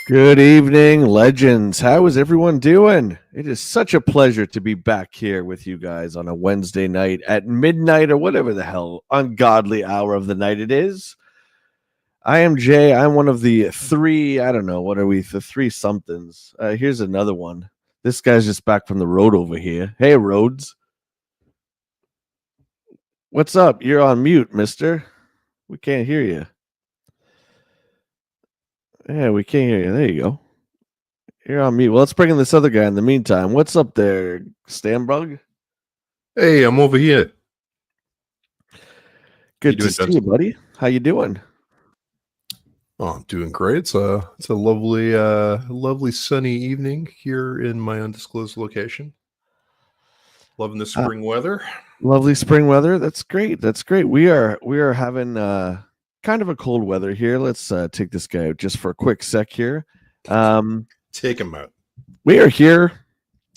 Good evening, legends. How is everyone doing? It is such a pleasure to be back here with you guys on a Wednesday night at midnight or whatever the hell ungodly hour of the night it is. I am Jay. I'm one of the three, I don't know, what are we? The three somethings. Here's another one. This guy's just back from the road over here. Hey, Rhodes. What's up? You're on mute, mister. We can't hear you. Yeah, we can't hear you. There you go. You're on mute. Well, let's bring in this other guy in the meantime. What's up there, Stanbrug? Hey, I'm over here. Good to see you, buddy. How you doing? Oh, I'm doing great. It's a lovely sunny evening here in my undisclosed location. Loving the spring weather. Lovely spring weather. That's great. That's great. We are having kind of a cold weather here. Let's take this guy out just for a quick sec here. Take him out. We are here.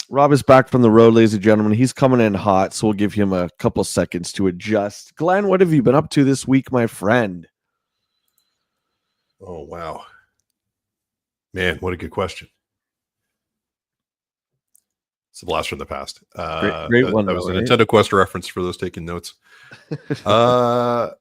Rob is back from the road, ladies and gentlemen. He's coming in hot, so we'll give him a couple seconds to adjust. Glenn, what have you been up to this week, my friend? Oh, wow. Man, what a good question. It's a blast from the past. Great one. That was a Nintendo Quest reference for those taking notes. The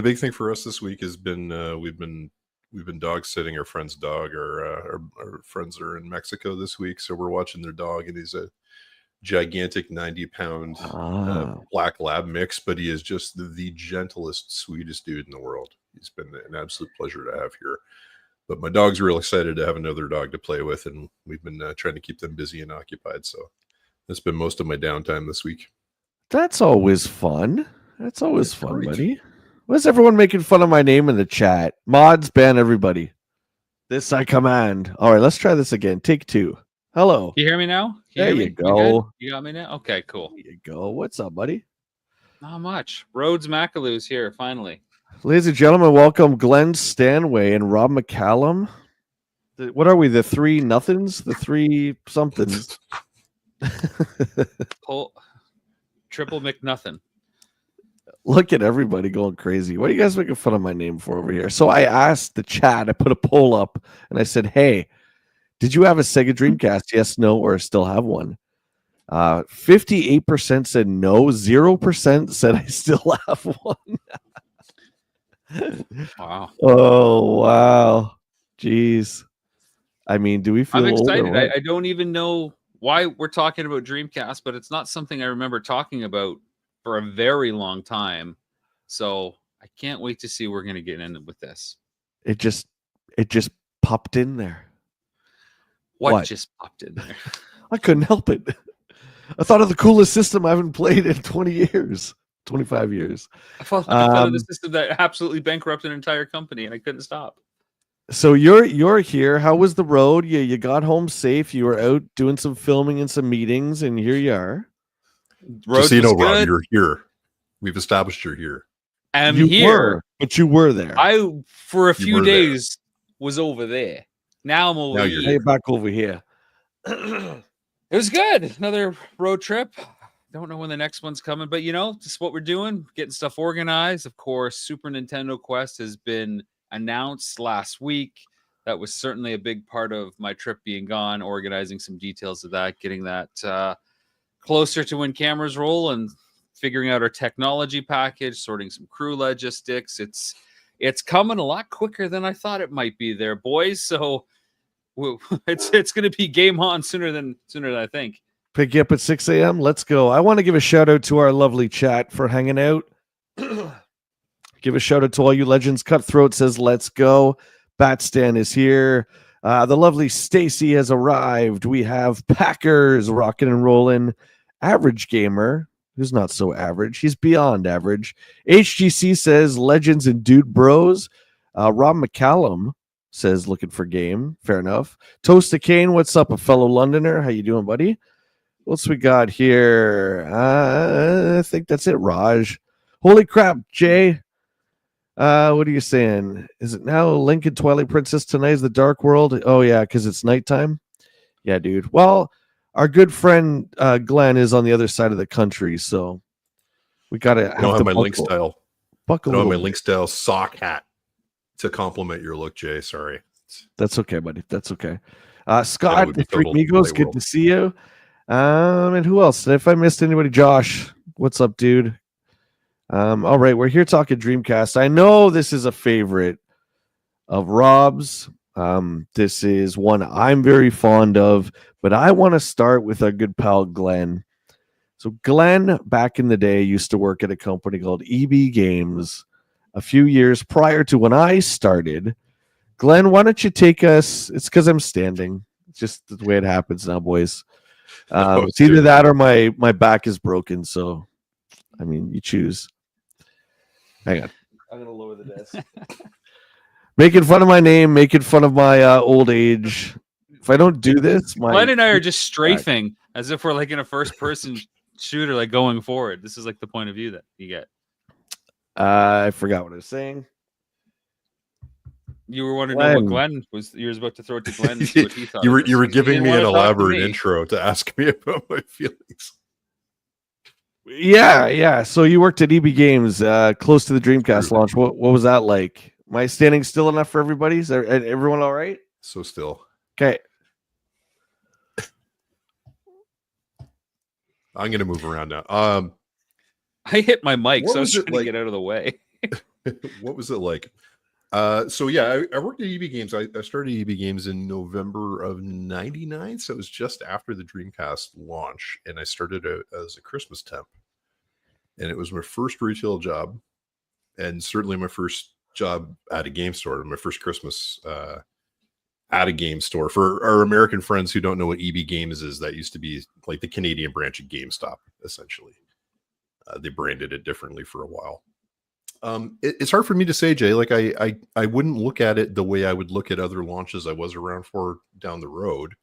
big thing for us this week has been we've been dog sitting our friend's dog. Our friends are in Mexico this week, so we're watching their dog, and he's a gigantic 90-pound black lab mix, but he is just the gentlest, sweetest dude in the world. He's been an absolute pleasure to have here. But my dog's real excited to have another dog to play with, and we've been trying to keep them busy and occupied. So that's been most of my downtime this week. That's always fun. That's always fun, buddy. Why's everyone making fun of my name in the chat? Mods, ban everybody. This I command. All right, let's try this again. Take two. Hello. You hear me now? There you go. You got me now? Okay, cool. There you go. What's up, buddy? Not much. Rhodes Macaloo's here, finally. Ladies and gentlemen, welcome Glenn Stanway and Rob McCallum. What are we? The three nothings? The three somethings? Triple McNothing. Look at everybody going crazy. What are you guys making fun of my name for over here? So I asked the chat, I put a poll up, and I said, hey, did you have a Sega Dreamcast? Yes, no, or still have one? 58% said no. 0% said I still have one. Wow. Oh, wow. Jeez. I mean, do we feel I'm excited. I don't even know why we're talking about Dreamcast, but it's not something I remember talking about for a very long time. So I can't wait to see we're going to get in with this. It just popped in there. What just popped in there? I couldn't help it. I thought of the coolest system I haven't played in 20 years. 25 years. I thought of the system that absolutely bankrupted an entire company, and I couldn't stop. So you're here. How was the road? You got home safe. You were out doing some filming and some meetings, and here you are. Just so you know, Rob, you're here. We've established you're here. I'm here, but you were there. I for a few days was over there. Now I'm over here. You're back over here. It was good. Another road trip. Don't know when the next one's coming, but just what we're doing, getting stuff organized. Of course, Super Nintendo Quest has been announced last week. That was certainly a big part of my trip being gone, organizing some details of that, getting that closer to when cameras roll and figuring out our technology package, sorting some crew logistics. It's coming a lot quicker than I thought it might be there, boys. So it's going to be game on sooner than I think. Pick you up at 6 a.m. Let's go. I want to give a shout out to our lovely chat for hanging out. Give a shout out to all you legends. Cutthroat says, let's go. Batstan is here. The lovely Stacy has arrived. We have Packers rocking and rolling. Average Gamer, who's not so average. He's beyond average. HGC says, legends and dude bros. Rob McCallum says, looking for game. Fair enough. Toasta Kane, what's up, a fellow Londoner? How you doing, buddy? What's we got here? I think that's it, Raj. Holy crap, Jay. What are you saying? Is it now Lincoln Twilight Princess tonight is the Dark World? Oh, yeah, because it's nighttime? Yeah, dude. Well, our good friend Glenn is on the other side of the country, so we got to I don't have my Link style. Buckle. I don't have my Link style sock hat. to compliment your look, Jay. Sorry. That's okay, buddy. That's okay. Then it Scott, would the be Three total Amigos, play good world. to see you. And who else? If I missed anybody, Josh, what's up, dude? All right, we're here talking Dreamcast. I know this is a favorite of Rob's. This is one I'm very fond of, but I want to start with our good pal Glenn. So Glenn, back in the day, used to work at a company called EB Games a few years prior to when I started. Glenn, why don't you take us? It's because I'm standing. It's just the way it happens now, boys. It's either that or my back is broken. So, I mean, you choose. Hang on. I'm gonna lower the desk. Making fun of my name, making fun of my old age. If I don't do this, Glenn and I are just strafing as if we're like in a first-person shooter, like going forward. This is like the point of view that you get. I forgot what I was saying. You were wanting to know what Glenn was. You were about to throw it to Glenn. To see what he thought. You were giving me an elaborate me. intro to ask me about my feelings. Yeah. So you worked at EB Games, close to the Dreamcast launch. What was that like? Am I standing still enough for everybody? Is everyone all right? So still. Okay. I'm gonna move around now. I hit my mic, what so I was was it trying to like- get out of the way. What was it like? So yeah, I worked at EB Games. I started EB Games in November of '99, so it was just after the Dreamcast launch, and I started as a Christmas temp, and it was my first retail job, and certainly my first job at a game store. My first Christmas at a game store. For our American friends who don't know what EB Games is, that used to be like the Canadian branch of GameStop, essentially. They branded it differently for a while. It's hard for me to say, Jay. Like I wouldn't look at it the way I would look at other launches I was around for down the road,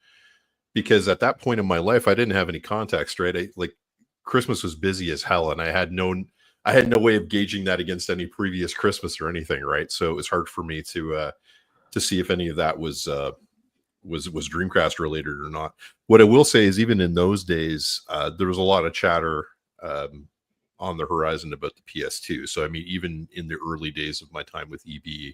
because at that point in my life, I didn't have any context, right? Like Christmas was busy as hell, and I had no way of gauging that against any previous Christmas or anything, right? So it was hard for me to see if any of that was Dreamcast related or not. What I will say is, even in those days, there was a lot of chatter on the horizon about the PS2. So I mean, even in the early days of my time with EB,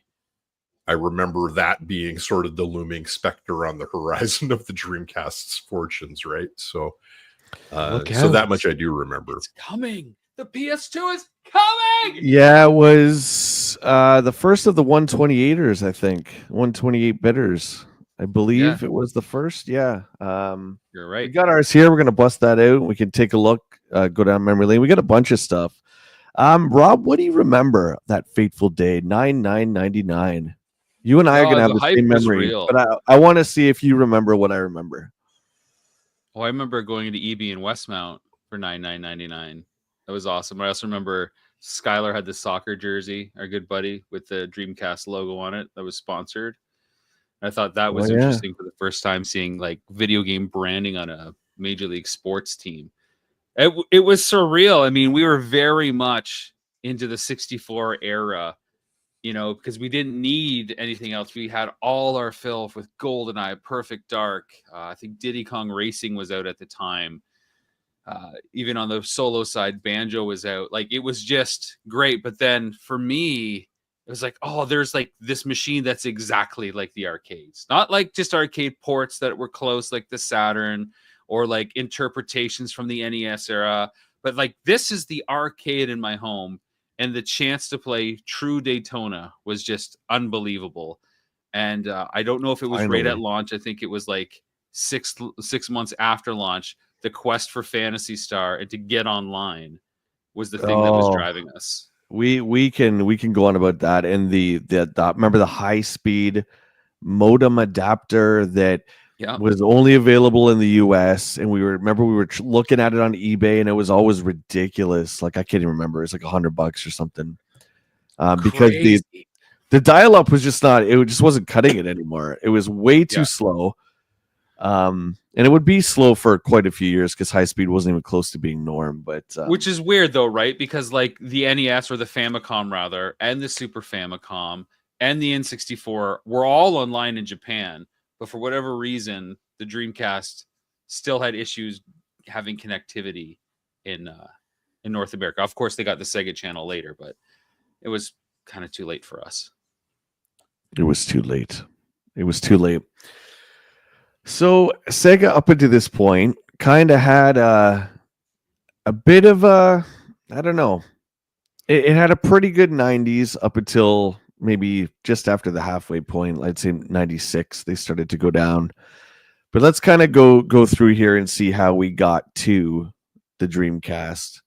I remember that being sort of the looming specter on the horizon of the Dreamcast's fortunes, right? So so that much I do remember. It's coming. The PS2 is coming. Yeah, it was the first of the 128ers, I think. 128 bitters. I believe it was the first. Yeah. You're right. We got ours here. We're gonna bust that out. We can take a look, go down memory lane. We got a bunch of stuff. Rob, what do you remember that fateful day, 9/9/99? You and I are gonna have the same memory, but I want to see if you remember what I remember. Oh, I remember going into EB in Westmount for 9/9/99. That was awesome. I also remember Skylar had the soccer jersey, our good buddy, with the Dreamcast logo on it that was sponsored. I thought that was interesting for the first time, seeing like video game branding on a Major League Sports team. It was surreal. I mean, we were very much into the 64 era, you know, because we didn't need anything else. We had all our fill with GoldenEye, Perfect Dark. I think Diddy Kong Racing was out at the time. Even on the solo side, Banjo was out. Like, it was just great. But then for me, it was like, oh, there's like this machine that's exactly like the arcades. Not like just arcade ports that were close, like the Saturn, or like interpretations from the NES era. But like, this is the arcade in my home. And the chance to play true Daytona was just unbelievable. And I don't know if it was right at launch. I think it was like six months after launch. The quest for Phantasy Star and to get online was the thing that was driving us. We can go on about that. And the remember the high speed modem adapter that was only available in the US, and we were looking at it on eBay, and it was always ridiculous. Like, I can't even remember. It's like $100 or something. Because the dial-up was just not. It just wasn't cutting it anymore. It was way too slow. And it would be slow for quite a few years because high speed wasn't even close to being norm. But which is weird though, right? Because like the NES, or the Famicom rather, and the Super Famicom and the N64 were all online in Japan, but for whatever reason, the Dreamcast still had issues having connectivity in North America. Of course, they got the Sega channel later, but it was kind of too late for us. It was too late. It was too late. So Sega, up until this point, kind of had a bit of a, I don't know. It had a pretty good 90s up until maybe just after the halfway point. I'd say 96. They started to go down. But let's kind of go through here and see how we got to the Dreamcast.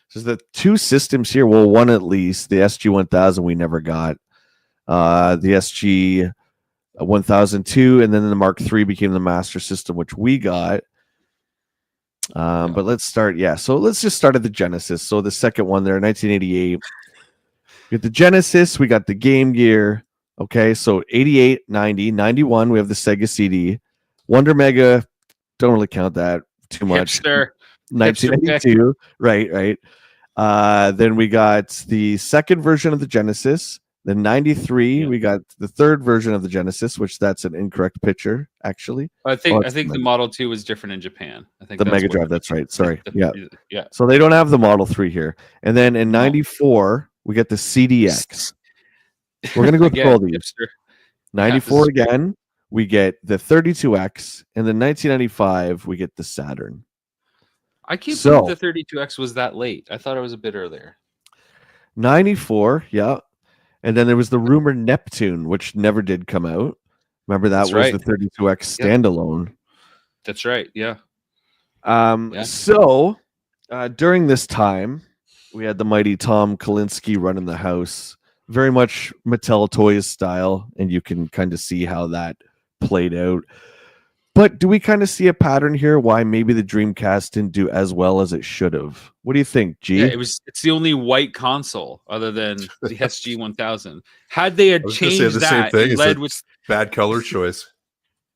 So the two systems here, well, one at least, the SG-1000 we never got. The SG-1002, and then the Mark III became the Master System, which we got. But let's start. Yeah, so let's just start at the Genesis. So the second one there, 1988. We got the Genesis. We got the Game Gear. Okay, so 88, 90, 91. We have the Sega CD. Wonder Mega. Don't really count that too much. Hipster. 1992. Right. Then we got the second version of the Genesis. Then 93, we got the third version of the Genesis, which that's an incorrect picture, actually. I think the Model 2 was different in Japan. I think the Mega Drive, that's right. Sorry. Yeah. Yeah. So they don't have the Model 3 here. And then in 94, we get the CDX. We're going to go through all these. Hipster. 94 again, we get the 32X. And then 1995, we get the Saturn. I can't believe the 32X was that late. I thought it was a bit earlier. 94, yeah. And then there was the rumor Neptune, which never did come out. Remember that was the 32X standalone. That's right. Yeah. So during this time, we had the mighty Tom Kalinske running the house, very much Mattel Toys style, and you can kind of see how that played out. But do we kind of see a pattern here why maybe the Dreamcast didn't do as well as it should have? What do you think, G? Yeah, it's the only white console other than the SG-1000. Had they had changed that, it led with bad color choice.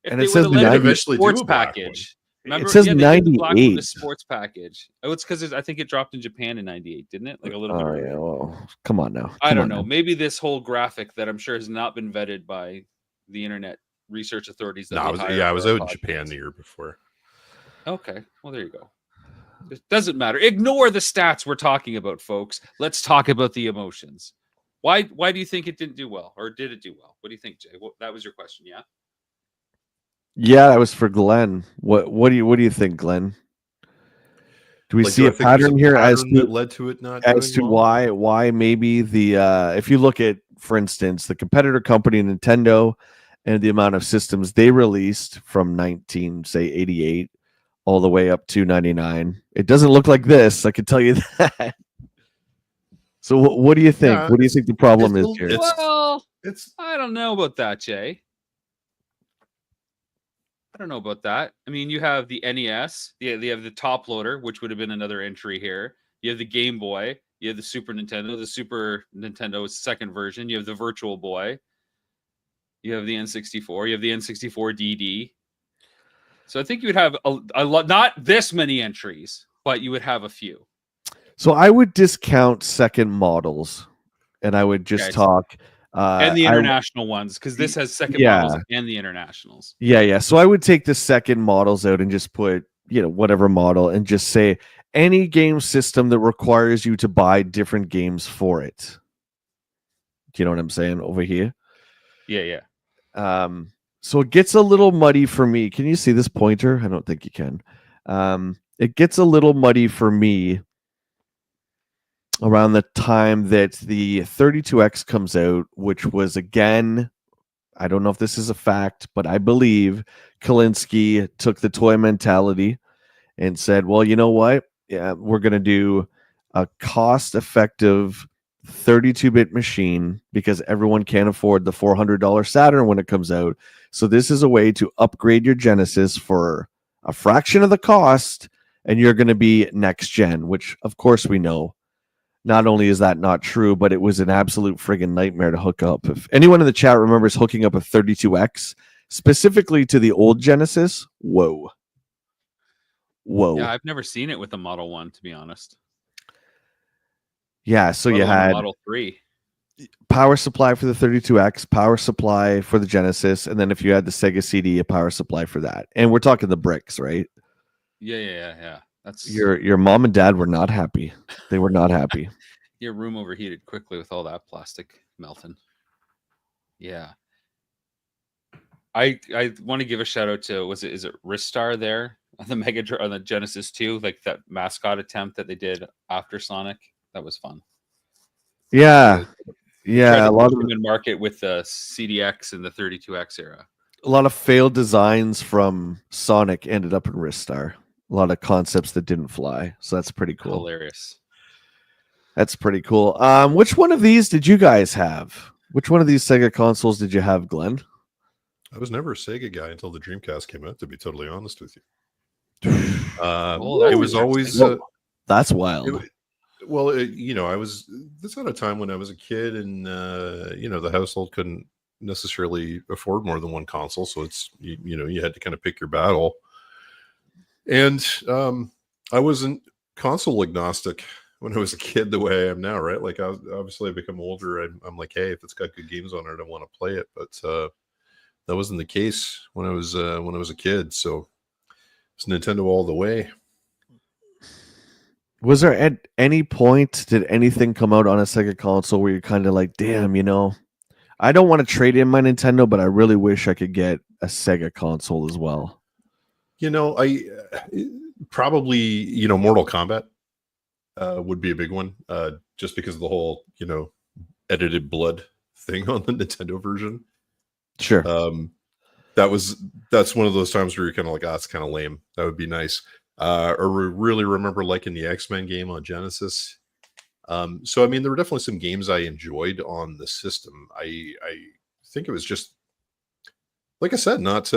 And it says the sports package. Remember, it says 98. The sports package. Oh, it's because I think it dropped in Japan in 98, didn't it? Like a little bit. Oh yeah. Well, come on now. I don't know. Maybe this whole graphic that I'm sure has not been vetted by the internet research authorities. That I was out in Japan the year before. Okay, well there you go. It doesn't matter. Ignore the stats we're talking about, folks. Let's talk about the emotions. Why do you think it didn't do well, or did it do well? What do you think, Jay? That was your question, yeah? Yeah, that was for Glenn. What do you think, Glenn? Do we see a pattern here as to that led to it not as to well? why maybe the if you look at, for instance, the competitor company Nintendo and the amount of systems they released from 88 all the way up to 99, it doesn't look like this. I can tell you that. So what do you think? Yeah, what do you think the problem is here? I don't know about that, Jay. I don't know about that. I mean, you have the NES, you have the top loader, which would have been another entry here. You have the Game Boy, you have the Super Nintendo, the Super Nintendo's second version. You have the Virtual Boy. You have the N64. You have the N64 DD. So I think you would have a lot, not this many entries, but you would have a few. So I would discount second models, and I would just talk and the international ones, because this has second models and the internationals. Yeah. So I would take the second models out and just put whatever model, and just say any game system that requires you to buy different games for it. Do you know what I'm saying over here? Yeah. So it gets a little muddy for me. Can you see this pointer? I don't think you can. It gets a little muddy for me around the time that the 32X comes out, which was, again, I don't know if this is a fact, but I believe Kalinske took the toy mentality and said, well, you know what? Yeah, we're going to do a cost-effective 32-bit machine because everyone can't afford the $400 Saturn when it comes out. So this is a way to upgrade your Genesis for a fraction of the cost, and you're going to be next gen, which of course we know. Not only is that not true, but it was an absolute friggin' nightmare to hook up. If anyone in the chat remembers hooking up a 32X specifically to the old Genesis, whoa. Yeah, I've never seen it with the Model 1, to be honest. Yeah, so you had Model 3. Power supply for the 32X, power supply for the Genesis, and then if you had the Sega CD, a power supply for that. And we're talking the bricks, right? Yeah. That's your mom and dad were not happy. They were not happy. Your room overheated quickly with all that plastic melting. Yeah. I want to give a shout out to is it Ristar there on the on the Genesis 2, like that mascot attempt that they did after Sonic. That was fun. Yeah, Tried yeah, to push him in market with the CDX and the 32X era. a lot of failed designs from Sonic ended up in Ristar. A lot of concepts that didn't fly, so that's pretty cool. Hilarious. That's pretty cool. Which one of these did you guys have? Which one of these Sega consoles did you have, Glenn? I was never a Sega guy until the Dreamcast came out, to be totally honest with you. Oh, It was always that's wild. I was this at a time when I was a kid, and the household couldn't necessarily afford more than one console, so it's you had to kind of pick your battle. And I wasn't console agnostic when I was a kid the way I am now, right? Like, obviously I've become older. I'm like, hey, if it's got good games on it, I want to play it. But that wasn't the case when I was a kid. So it's Nintendo all the way. Was there at any point did anything come out on a Sega console where you're kind of like, damn, I don't want to trade in my Nintendo, but I really wish I could get a Sega console as well? I probably Mortal Kombat would be a big one, just because of the whole edited blood thing on the Nintendo version. Sure. That's one of those times where you're kind of like, it's kind of lame. That would be nice. Or really remember liking the X-Men game on Genesis. So I mean, there were definitely some games I enjoyed on the system. I think it was just, like I said, not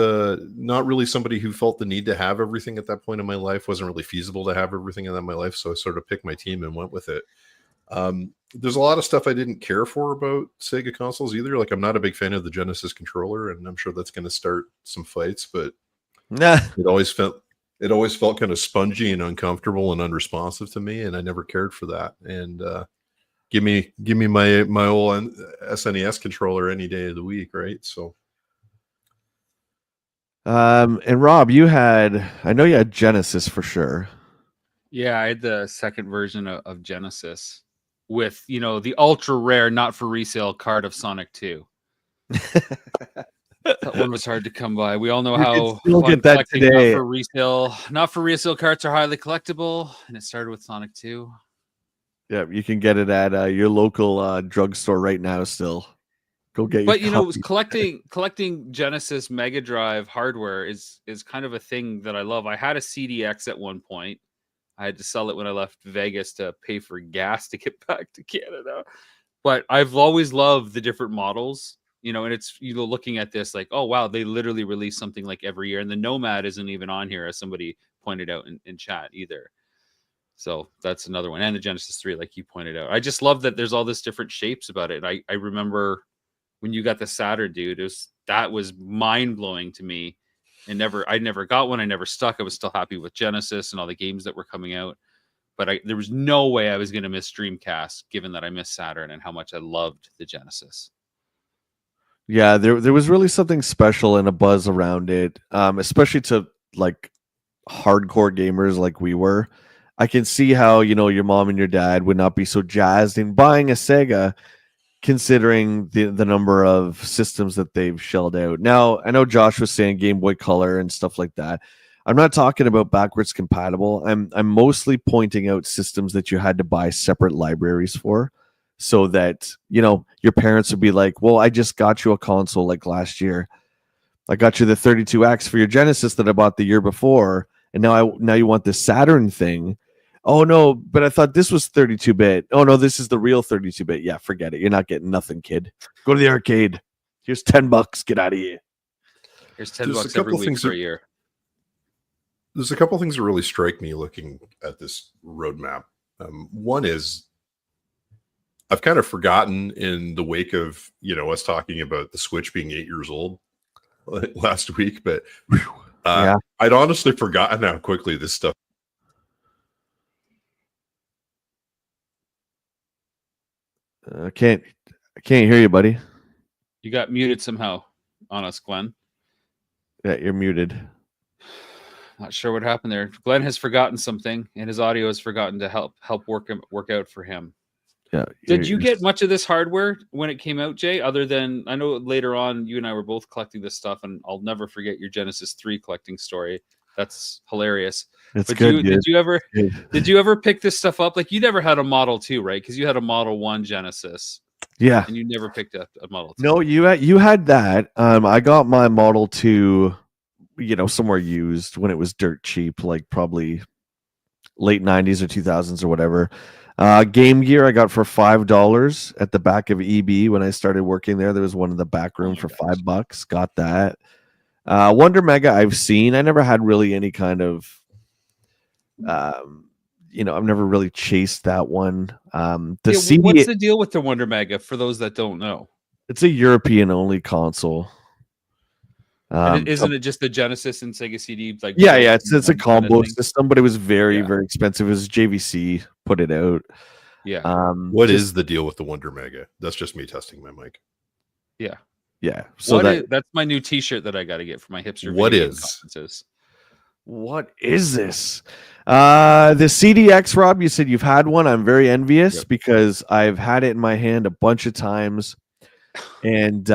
really somebody who felt the need to have everything at that point in my life. Wasn't really feasible to have everything in my life, so I sort of picked my team and went with it. There's a lot of stuff I didn't care for about Sega consoles either. Like, I'm not a big fan of the Genesis controller, and I'm sure that's going to start some fights. But it always felt kind of spongy and uncomfortable and unresponsive to me, and I never cared for that. And give me my old SNES controller any day of the week, right? So. And Rob, I know you had Genesis for sure. Yeah, I had the second version of Genesis with, the ultra rare, not for resale card of Sonic 2. That one was hard to come by. We all know how you'll get that today. Not for resale cards are highly collectible, and it started with Sonic 2. Yeah, you can get it at your local drugstore right now still. Go get But your collecting Genesis Mega Drive hardware is kind of a thing that I love. I had a CDX at one point. I had to sell it when I left Vegas to pay for gas to get back to Canada. But I've always loved the different models, and it's looking at this like, oh wow, they literally release something like every year, and the Nomad isn't even on here, as somebody pointed out in chat either. So that's another one, and the Genesis 3, like you pointed out. I just love that there's all this different shapes about it. I remember when you got the Saturn, dude, that was mind blowing to me. And I never got one. I never stuck. I was still happy with Genesis and all the games that were coming out. But there was no way I was going to miss Dreamcast, given that I missed Saturn and how much I loved the Genesis. Yeah, there was really something special and a buzz around it, especially to like hardcore gamers like we were. I can see how your mom and your dad would not be so jazzed in buying a Sega, considering the number of systems that they've shelled out. Now, I know Josh was saying Game Boy Color and stuff like that. I'm not talking about backwards compatible. I'm mostly pointing out systems that you had to buy separate libraries for, so that your parents would be like, well, I just got you a console like last year. I got you the 32X for your Genesis that I bought the year before, and now you want this Saturn thing. Oh no, but I thought this was 32-bit. Oh no, this is the real 32-bit. Yeah, forget it. You're not getting nothing, kid. Go to the arcade. Here's $10. Get out of here. Here's $10 every week for a year. There's a couple things that really strike me looking at this roadmap. One is, I've kind of forgotten, in the wake of us talking about the Switch being 8 years old last week, but yeah. I'd honestly forgotten how quickly this stuff. I can't hear you, buddy. You got muted somehow on us, Glenn. Yeah, you're muted. Not sure what happened there. Glenn has forgotten something, and his audio has forgotten to help work out for him. Yeah. Did you get much of this hardware when it came out, Jay? Other than, I know later on you and I were both collecting this stuff, and I'll never forget your Genesis 3 collecting story. That's hilarious. It's But good. did you ever Good. did you ever pick this stuff up? Like, you never had a Model 2, right? Because you had a Model 1 Genesis, Yeah. and you never picked up a Model 2. No, you had that. I got my Model 2, somewhere used when it was dirt cheap, like probably late 90s or 2000s or whatever. Game Gear I got for $5 at the back of EB when I started working there. There was one in the back room for $5. Got that. Wonder Mega I've seen. I never had really any kind of I've never really chased that one. The CD, what's the deal with the Wonder Mega for those that don't know? it's a European only console. Isn't it just the Genesis and Sega CD? Like, yeah, it's a combo thing? system, but it was very, very expensive. It was JVC put it out. Yeah. What is the deal with the Wonder Mega? That's just me testing my mic. Yeah. Yeah. So that's my new T-shirt that I got to get for my hipster. What video is? conferences. What is this? The CDX, Rob, you said you've had one. I'm very envious because I've had it in my hand a bunch of times and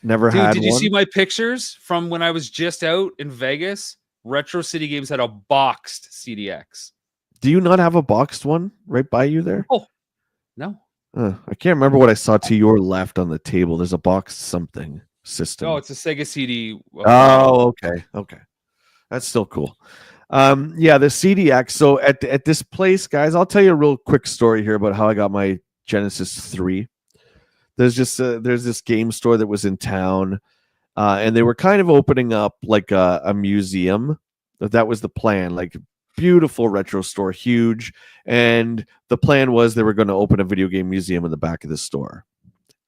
never had Did you one. see my pictures from when I was just out in Vegas? Retro City Games had a boxed CDX. Do you not have a boxed one right by you there? Oh, no. I can't remember what I saw to your left on the table. There's a boxed something system. No, it's a Sega CD. Oh, okay. That's still cool. Yeah, the CDX. So at this place, guys, I'll tell you a real quick story here about how I got my Genesis 3. There's this game store that was in town, and they were kind of opening up like a museum. That was the plan, like beautiful retro store, huge. And the plan was they were going to open a video game museum in the back of the store.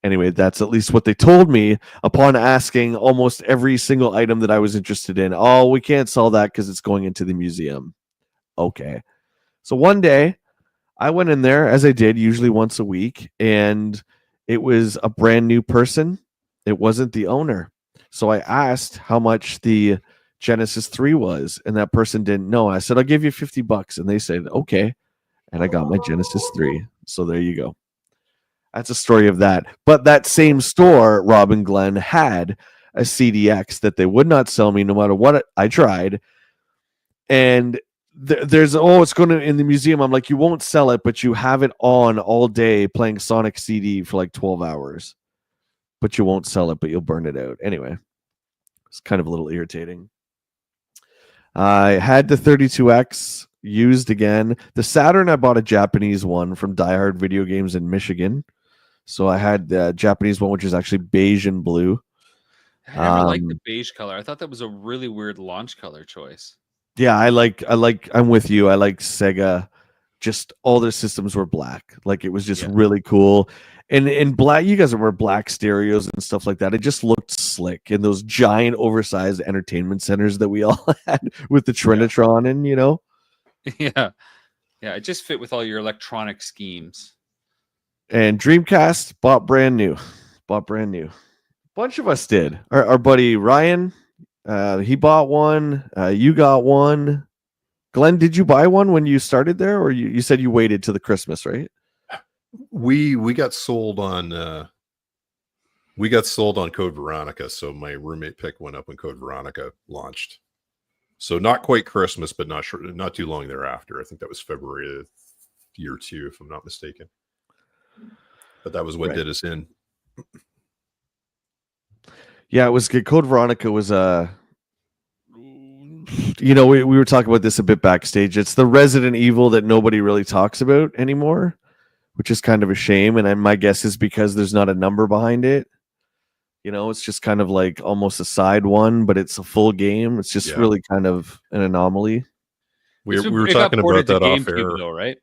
Anyway, that's at least what they told me upon asking almost every single item that I was interested in. Oh, we can't sell that because it's going into the museum. Okay. So one day I went in there, as I did usually once a week, and it was a brand new person. It wasn't the owner. So I asked how much the Genesis 3 was, and that person didn't know. I said, I'll give you $50. And they said, okay. And I got my Genesis 3. So there you go. That's a story of that. But that same store, Rob and Glenn, had a CDX that they would not sell me no matter what I tried. And there's, it's going to in the museum. I'm like, you won't sell it, but you have it on all day playing Sonic CD for like 12 hours. But you won't sell it, but you'll burn it out. Anyway, it's kind of a little irritating. I had the 32X used again. The Saturn, I bought a Japanese one from Die Hard Video Games in Michigan. So I had the Japanese one, which is actually beige and blue. I never liked the beige color. I thought that was a really weird launch color choice. Yeah, I'm with you. I like Sega. Just all their systems were black. Like it was just really cool. And in black, you guys wear black stereos and stuff like that. It just looked slick in those giant oversized entertainment centers that we all had with the Trinitron and, Yeah. Yeah. It just fit with all your electronic schemes. And Dreamcast bought brand new. Bunch of us did. Our buddy Ryan, he bought one. You got one. Glenn, did you buy one when you started there, or you said you waited till the Christmas, right? We got sold on Code Veronica, so my roommate pick went up when Code Veronica launched. So not quite Christmas, but not too long thereafter. I think that was February of year 2, if I'm not mistaken. But that was what did us in. Yeah, it was good. Code Veronica was we were talking about this a bit backstage. It's the Resident Evil that nobody really talks about anymore, which is kind of a shame. And my guess is because there's not a number behind it. It's just kind of like almost a side one, but it's a full game. It's just really kind of an anomaly. We were talking about that off air, though, right?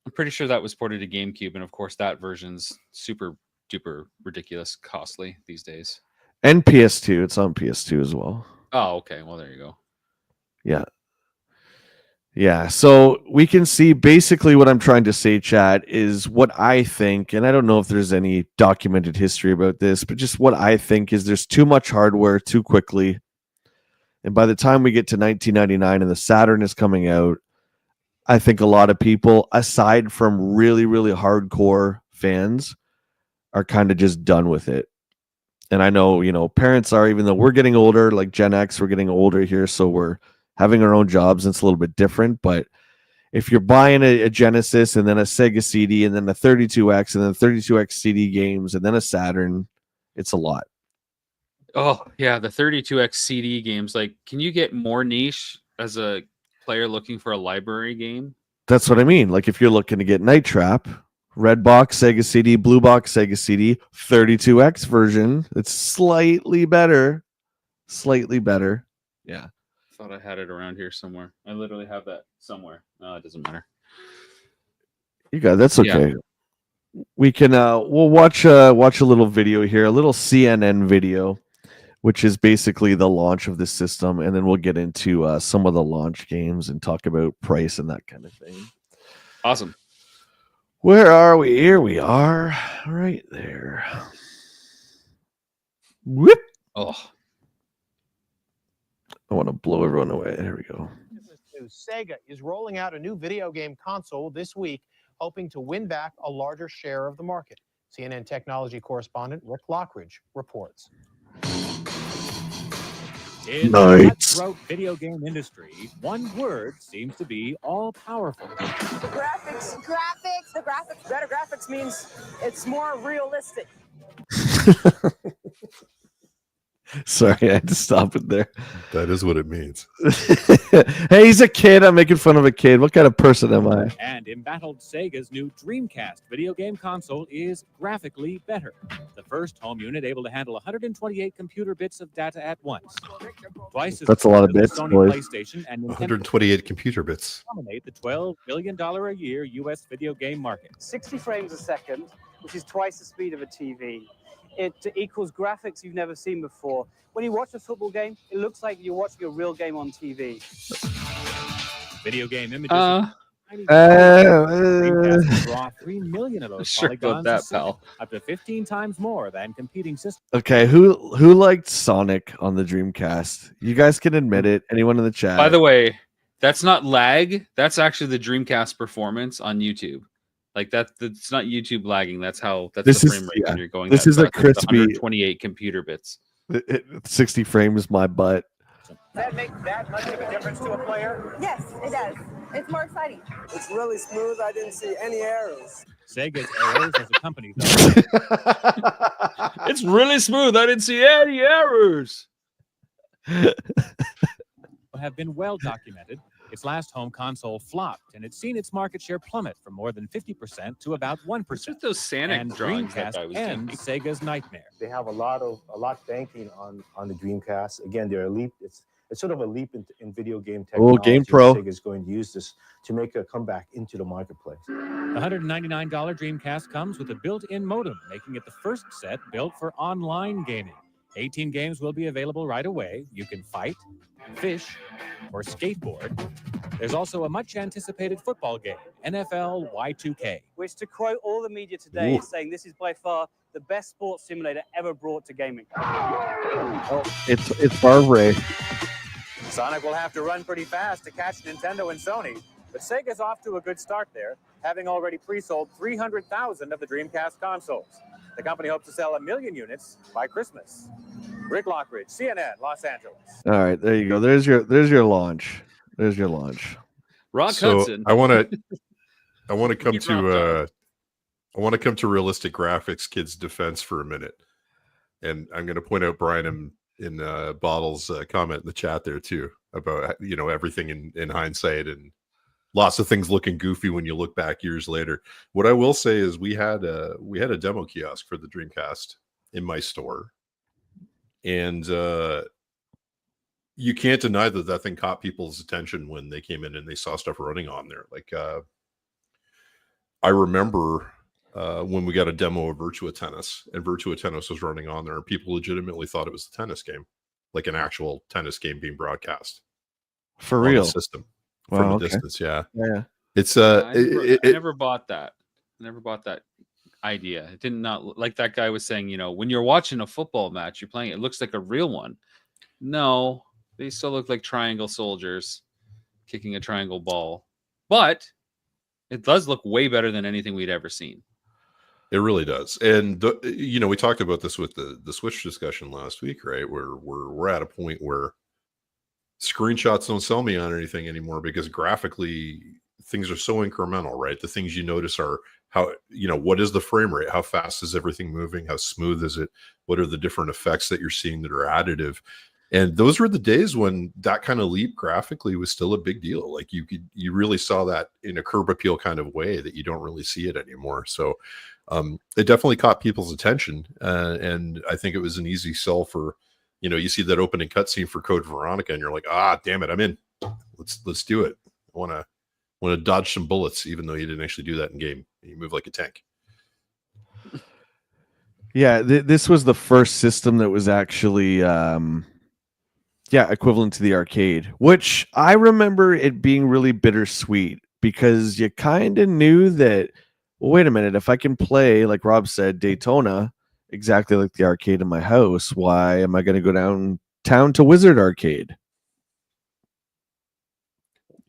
I'm pretty sure that was ported to GameCube, and of course that version's super duper ridiculous costly these days. And PS2. It's on PS2 as well. Oh, okay. Well, there you go. Yeah. So we can see basically what I'm trying to say, chat, is what I think, and I don't know if there's any documented history about this, but just what I think is there's too much hardware too quickly. And by the time we get to 1999 and the Saturn is coming out, I think a lot of people, aside from really, really hardcore fans, are kind of just done with it. And I know, parents are, even though we're getting older, like Gen X, we're getting older here, so we're having our own jobs, and it's a little bit different. But if you're buying a Genesis and then a Sega CD and then a 32X and then 32X CD games and then a Saturn, it's a lot. Oh, yeah, the 32X CD games. Like, can you get more niche as a player looking for a library game? That's what I mean. Like, if you're looking to get Night Trap, red box Sega CD, blue box Sega CD, 32X version, it's slightly better. Slightly better. Yeah. I thought I had it around here somewhere. I literally have that somewhere. No, it doesn't matter. You got that's okay. Yeah. We can we'll watch a little video here, a little CNN video, which is basically the launch of the system, and then we'll get into some of the launch games and talk about price and that kind of thing. Awesome. Where are we? Here we are, right there. Whoop! Oh, I want to blow everyone away. There we go. Sega is rolling out a new video game console this week, hoping to win back a larger share of the market. CNN technology correspondent Rick Lockridge reports. In the cutthroat video game industry, one word seems to be all-powerful. The graphics. The graphics. Better graphics means it's more realistic. Sorry, I had to stop it there. That is what it means. Hey, he's a kid. I'm making fun of a kid. What kind of person am I? And embattled Sega's new Dreamcast video game console is graphically better. The first home unit able to handle 128 computer bits of data at once. Twice as That's a lot of bits, Sony boys. PlayStation and Nintendo 128 computer bits. dominate the $12 billion a year U.S. video game market. 60 frames a second, which is twice the speed of a TV. It equals graphics you've never seen before. When you watch a football game, it looks like you're watching a real game on TV. Video game images. Dreamcast draw 3 million of those sure polygons about that, a second, pal. up to 15 times more than competing systems. Okay, who liked Sonic on the Dreamcast? You guys can admit it. Anyone in the chat? by the way, that's not lag. That's actually the Dreamcast performance on YouTube. Like that's not YouTube lagging. That's This the is- frame rate when you're going. this that is a fast. It's crispy- 128 computer bits. 60 frames my butt. Does that make that much of a difference to a player? Yes, it does. It's more exciting. It's really smooth. I didn't see any errors. Sega's errors as a company, though, It's really smooth. I didn't see any errors. have been well documented. Its last home console flopped, and it's seen its market share plummet from more than 50% to about 1%. What's with those Santa And drawings that Dreamcast guy was doing? ends Sega's nightmare. They have a lot banking on the Dreamcast. Again, they're a leap. It's sort of a leap in video game technology. Game Pro. Sega is going to use this to make a comeback into the marketplace. The $199 Dreamcast comes with a built-in modem, making it the first set built for online gaming. 18 games will be available right away. You can fight, fish, or skateboard. There's also a much-anticipated football game, NFL Y2K. Which, to quote all the media today, Ooh. is saying this is by far the best sports simulator ever brought to gaming. It's Barbara. Sonic will have to run pretty fast to catch Nintendo and Sony, but Sega's off to a good start there, having already pre-sold 300,000 of the Dreamcast consoles. The company hopes to sell 1 million units by Christmas. Rick Lockridge, CNN, Los Angeles. All right, there you go. There's your launch. There's your launch. Rock So Hudson. I want to come Get rocked to I want to come to Realistic Graphics Kids' defense for a minute, and I'm going to point out Brian in Bottle's comment in the chat there too about everything in hindsight and lots of things looking goofy when you look back years later. What I will say is we had a demo kiosk for the Dreamcast in my store, and you can't deny that thing caught people's attention when they came in and they saw stuff running on there. Like I remember when we got a demo of Virtua Tennis, and Virtua Tennis was running on there, and people legitimately thought it was a tennis game, like an actual tennis game being broadcast For on the real. system Wow, from a okay. distance. Yeah, Yeah. it's I never bought that. I never bought that idea. It did not like that guy was saying, when you're watching a football match, you're playing, it looks like a real one. No, they still look like triangle soldiers kicking a triangle ball. but it does look way better than anything we'd ever seen. It really does. And we talked about this with the Switch discussion last week, right? Where we're at a point where screenshots don't sell me on anything anymore because graphically things are so incremental, right? The things you notice are how, what is the frame rate? How fast is everything moving? How smooth is it? What are the different effects that you're seeing that are additive? And those were the days when that kind of leap graphically was still a big deal. Like you really saw that in a curb appeal kind of way that you don't really see it anymore. So it definitely caught people's attention. And I think it was an easy sell for, you see that opening cutscene for Code Veronica and you're like, damn it, I'm in. Let's do it. I want to dodge some bullets, even though you didn't actually do that in game. You move like a tank. Yeah, this was the first system that was actually equivalent to the arcade, which I remember it being really bittersweet because you kind of knew that, well, wait a minute, if I can play, like Rob said, Daytona exactly like the arcade in my house, why am I going to go downtown to Wizard Arcade?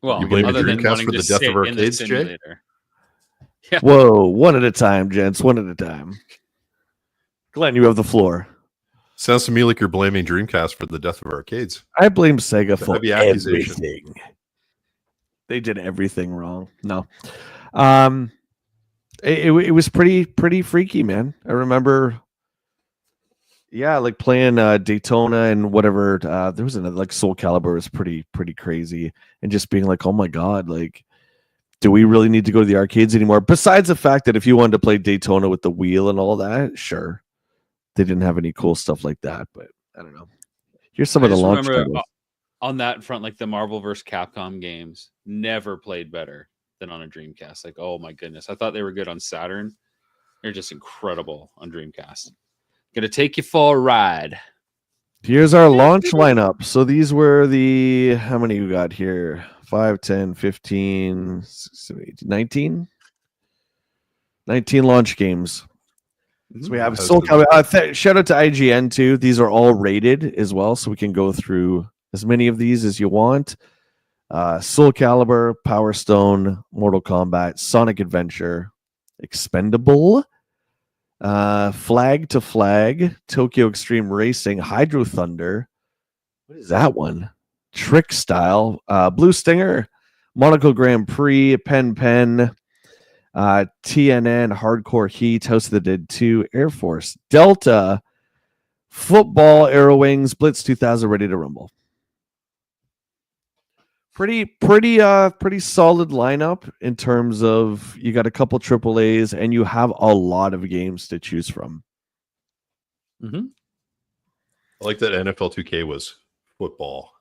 Well, you blame other than Dreamcast wanting for to the death sit of in the arcades, Jay? simulator. Yeah. Whoa, one at a time, gents, one at a time. Glenn, you have the floor. Sounds to me like you're blaming Dreamcast for the death of arcades. I blame Sega for heavy accusation. everything. They did everything wrong. No. It was pretty freaky, man. I remember, like playing Daytona and whatever. There was another, like SoulCalibur was pretty crazy, and just being like, oh my god, like, do we really need to go to the arcades anymore? Besides the fact that if you wanted to play Daytona with the wheel and all that, sure, they didn't have any cool stuff like that. But I don't know. Here's some of the launch titles. On that front, like the Marvel vs. Capcom games never played better than on a Dreamcast. Like, oh my goodness. I thought they were good on Saturn. They're just incredible on Dreamcast. Gonna take you for a ride. Here's our launch lineup. So these were the, how many you got here? 5, 10, 15, 19? 19 launch games. So we have SoulCalibur. Shout out to IGN too. These are all rated as well, so we can go through as many of these as you want. SoulCalibur, Power Stone, Mortal Kombat, Sonic Adventure, Expendable, Flag to Flag, Tokyo Extreme Racing, Hydro Thunder. What is that one? Trick Style, Blue Stinger, Monaco Grand Prix, Pen, TNN, Hardcore Heat, House of the Dead 2, Air Force, Delta, Football, Arrow Wings, Blitz 2000, Ready to Rumble. Pretty solid lineup in terms of you got a couple AAAs and you have a lot of games to choose from. Mm-hmm. I like that NFL 2K was football.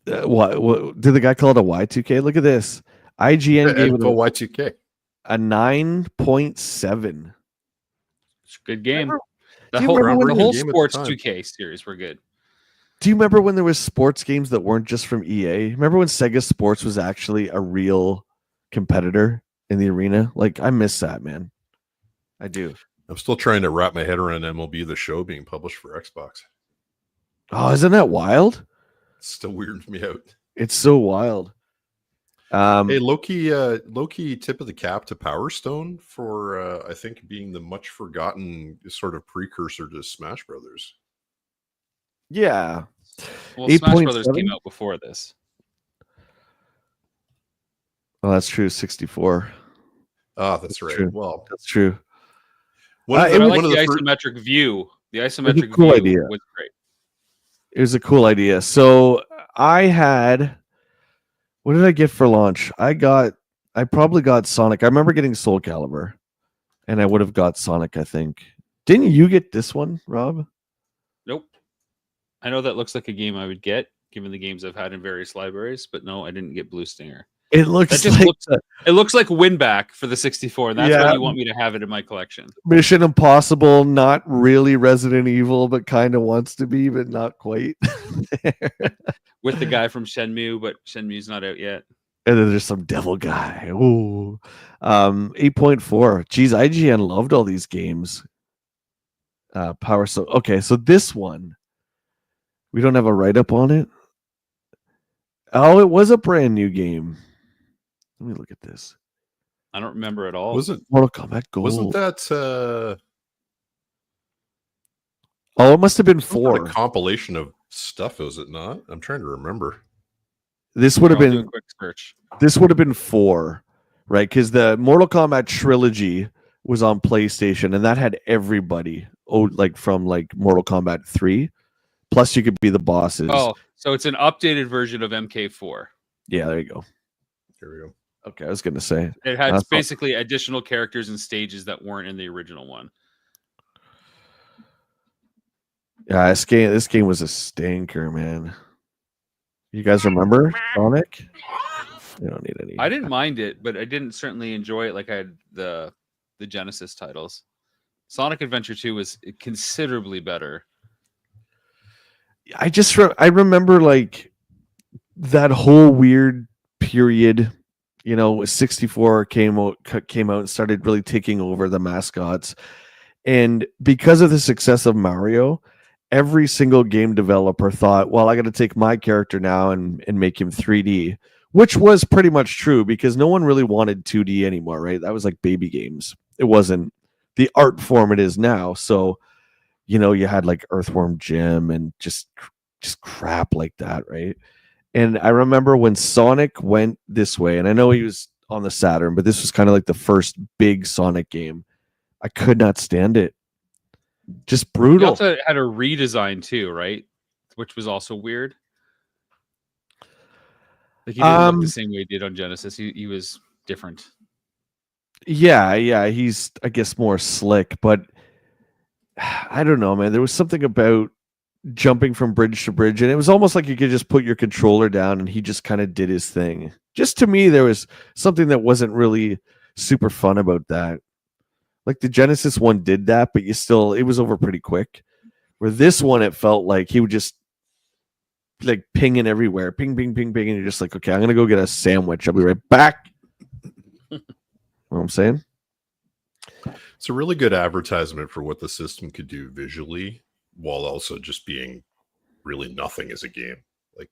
What did the guy call it a Y2K? Look at this. IGN gave it a Y2K. A 9.7. It's a good game. Do you remember The whole sports 2K series were good. Do you remember when there was sports games that weren't just from EA? Remember when Sega Sports was actually a real competitor in the arena? Like, I miss that, man. I do. I'm still trying to wrap my head around MLB The Show being published for Xbox. Oh, isn't that wild? It still weirds me out. It's so wild. Hey, low-key tip of the cap to Power Stone for I think being the much forgotten sort of precursor to Smash Brothers. Yeah. Well, Smash Brothers came out before this. Oh, that's true. 64. Ah, that's right. True. Well, that's true. I like the isometric view. The isometric cool view idea. was great. It was a cool idea. So I had, what did I get for launch? I probably got Sonic. I remember getting SoulCalibur, and I would have got Sonic, I think. Didn't you get this one, Rob? Nope. I know that looks like a game I would get, given the games I've had in various libraries, but no, I didn't get Blue Stinger. It looks like it looks like Winback for the 64, and that's why you want me to have it in my collection. Mission Impossible, not really Resident Evil, but kind of wants to be, but not quite. With the guy from Shenmue, but Shenmue's not out yet. And then there's some devil guy. Ooh. 8.4. Geez, IGN loved all these games. Power so okay, so this one, we don't have a write-up on it. Oh, it was a brand new game. Let me look at this. I don't remember at all. Wasn't Mortal Kombat Gold. wasn't that Oh, it must have been some sort 4. of compilation of stuff? Was it not? I'm trying to remember. This would have I'll do a been quick search. 4, right? Because the Mortal Kombat trilogy was on PlayStation, and that had everybody. Oh, like from like Mortal Kombat 3. Plus, you could be the bosses. Oh, so it's an updated version of MK4. Yeah, there you go. Here we go. Okay, I was gonna say It has That's all- basically additional characters and stages that weren't in the original one. yeah, this game was a stinker, man. You guys remember Sonic? You don't need any. I didn't mind it, but I didn't certainly enjoy it like I had the Genesis titles. Sonic Adventure 2 was considerably better. I remember like that whole weird period. 64 came out and started really taking over the mascots, and because of the success of Mario, every single game developer thought, well, I got to take my character now and make him 3D, which was pretty much true because no one really wanted 2D anymore, right? That was like baby games. It wasn't the art form it is now. So, you had like Earthworm Jim and just crap like that, right? And I remember when Sonic went this way, and I know he was on the Saturn, but this was kind of like the first big Sonic game. I could not stand it. Just He brutal. also had a redesign too, right? Which was also weird. Like he didn't look the same way he did on Genesis. He was different. Yeah, he's I guess more slick, but I don't know, man. There was something about jumping from bridge to bridge, and it was almost like you could just put your controller down and he just kind of did his thing. Just to me, there was something that wasn't really super fun about that. Like the Genesis one did that, but it was over pretty quick. Where this one, it felt like he would just like pinging everywhere, ping, ping, ping, ping, and you're just like, okay, I'm gonna go get a sandwich. I'll be right back. You know what I'm saying? It's a really good advertisement for what the system could do visually, while also just being really nothing as a game. Like,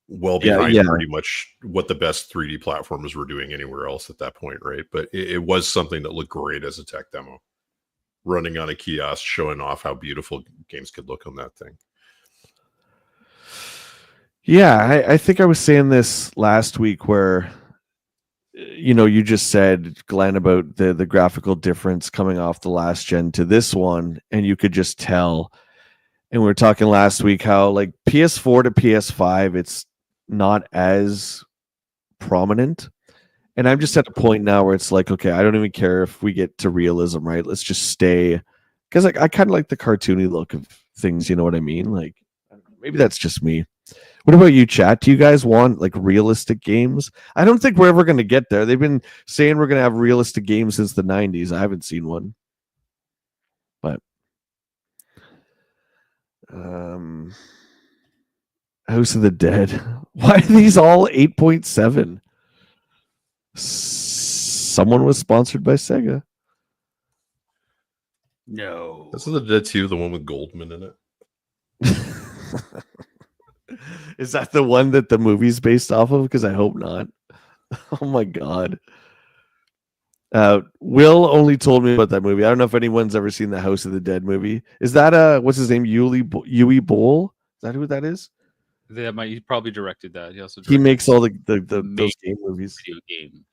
well behind pretty much what the best 3D platformers were doing anywhere else at that point, right? But it was something that looked great as a tech demo. Running on a kiosk, showing off how beautiful games could look on that thing. Yeah, I think I was saying this last week where you just said, Glenn, about the graphical difference coming off the last gen to this one, and you could just tell. And we were talking last week how like PS4 to PS5, it's not as prominent. And I'm just at a point now where it's like, okay, I don't even care if we get to realism, right? Let's just stay. Because I kind of like the cartoony look of things, you know what I mean? Like, maybe that's just me. What about you, chat? Do you guys want like realistic games? I don't think we're ever going to get there. They've been saying we're going to have realistic games since the 90s. I haven't seen one. But House of the Dead. Why are these all 8.7? Someone was sponsored by Sega. No. This is the Dead 2, the one with Goldman in it. Is that the one that the movie's based off of? Because I hope not. Oh my god. Will only told me about that movie. I don't know if anyone's ever seen the House of the Dead movie. Is that what's his name? Yui Bowl? Is that who that is? He probably directed that. He makes all those game movies. Video game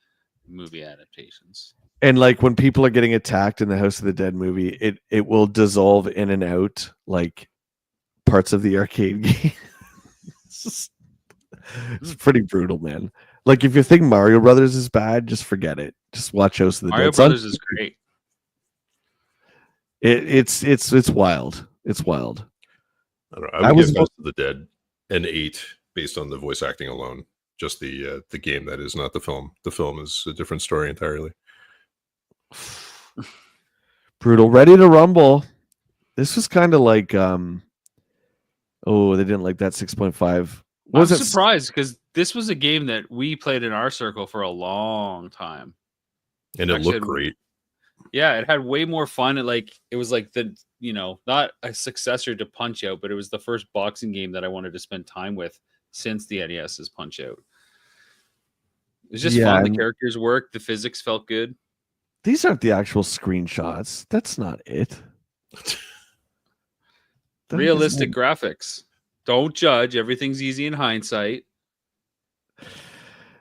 movie adaptations. And like when people are getting attacked in the House of the Dead movie, it will dissolve in and out like parts of the arcade game. It's pretty brutal, man. Like if you think Mario Brothers is bad, just forget it. Just watch House of the Dead. Mario Brothers is great. It's wild. It's wild. I don't know. I would give House of the Dead an 8 based on the voice acting alone. Just the game, that is, not the film. The film is a different story entirely. Brutal. Ready to Rumble. This was kind of like they didn't like that 6.5. I'm surprised because this was a game that we played in our circle for a long time. And it looked great. Yeah, it had way more fun. It was like not a successor to Punch Out, but it was the first boxing game that I wanted to spend time with since the NES's Punch Out. It was just fun. The characters worked. The physics felt good. These aren't the actual screenshots. That's not it. Realistic graphics. Don't judge. Everything's easy in hindsight.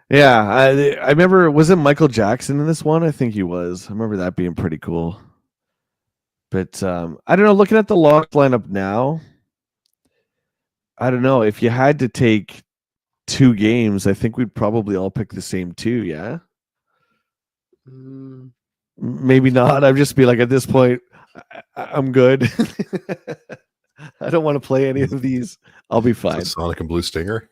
Yeah, I remember. Was it Michael Jackson in this one? I think he was. I remember that being pretty cool. But I don't know. Looking at the lock lineup now, I don't know. If you had to take 2 games, I think we'd probably all pick the same 2. Yeah. Maybe not. I'd just be like, at this point, I'm good. I don't want to play any of these. I'll be fine. Sonic and Blue Stinger.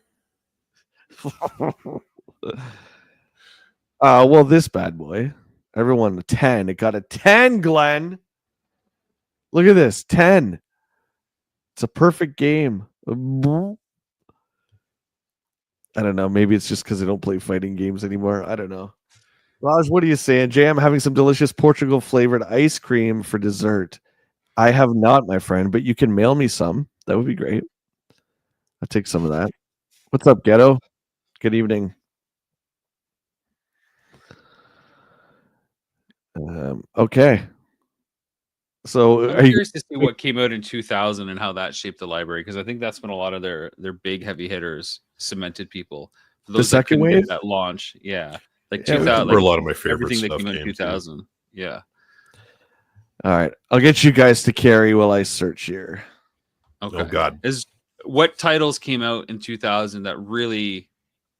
Well, this bad boy. Everyone, a 10. It got a 10, Glenn. Look at this. 10. It's a perfect game. I don't know. Maybe it's just because I don't play fighting games anymore. I don't know. Raj, what are you saying? Jay, I'm having some delicious Portugal flavored ice cream for dessert. I have not, my friend, but you can mail me some. That would be great. I'll take some of that. What's up, Ghetto? Good evening. Okay. So I'm curious to see what came out in 2000 and how that shaped the library, because I think that's when a lot of their big heavy hitters cemented people. For those the second wave at launch, yeah, like yeah, 2000, like a lot of my favorite everything stuff that came out in 2000. too. Yeah. All right, I'll get you guys to carry while I search here. Okay. Oh God. What titles came out in 2000 that really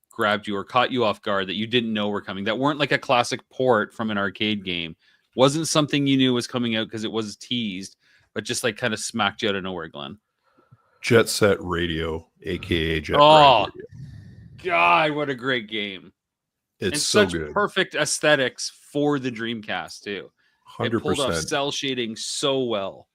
grabbed you or caught you off guard that you didn't know were coming, that weren't like a classic port from an arcade game, wasn't something you knew was coming out because it was teased, but just like kind of smacked you out of nowhere, Glenn? Jet Set Radio, aka Jet Oh, Radio. God, what a great game. It's and so such good. Perfect aesthetics for the Dreamcast too. 100%. It pulled off cell shading so well.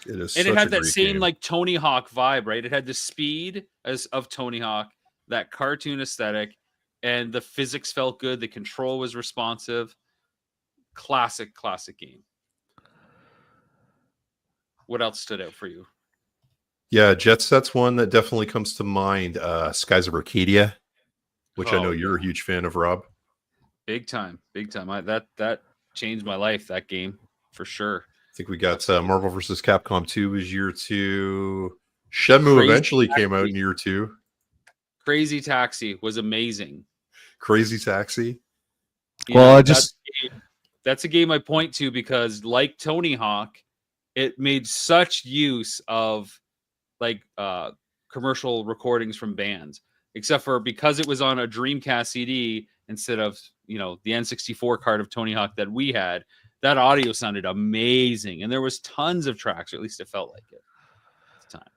It is, and such it had a that great same game. like Tony Hawk vibe, right? It had the speed of Tony Hawk, that cartoon aesthetic, and the physics felt good. The control was responsive. Classic game. What else stood out for you? Yeah, Jet Set's one that definitely comes to mind. Skies of Arcadia, which I know you're a huge fan of, Rob. Big time. That changed my life, that game, for sure. I think we got Marvel vs. Capcom 2 was year 2. Shenmue eventually came out in year 2. Crazy Taxi was amazing. Crazy Taxi. Well, that's a game I point to because, like Tony Hawk, it made such use of like commercial recordings from bands, except for because it was on a Dreamcast CD instead of the N64 card of Tony Hawk that we had. That audio sounded amazing, and there was tons of tracks, or at least it felt like it at the time.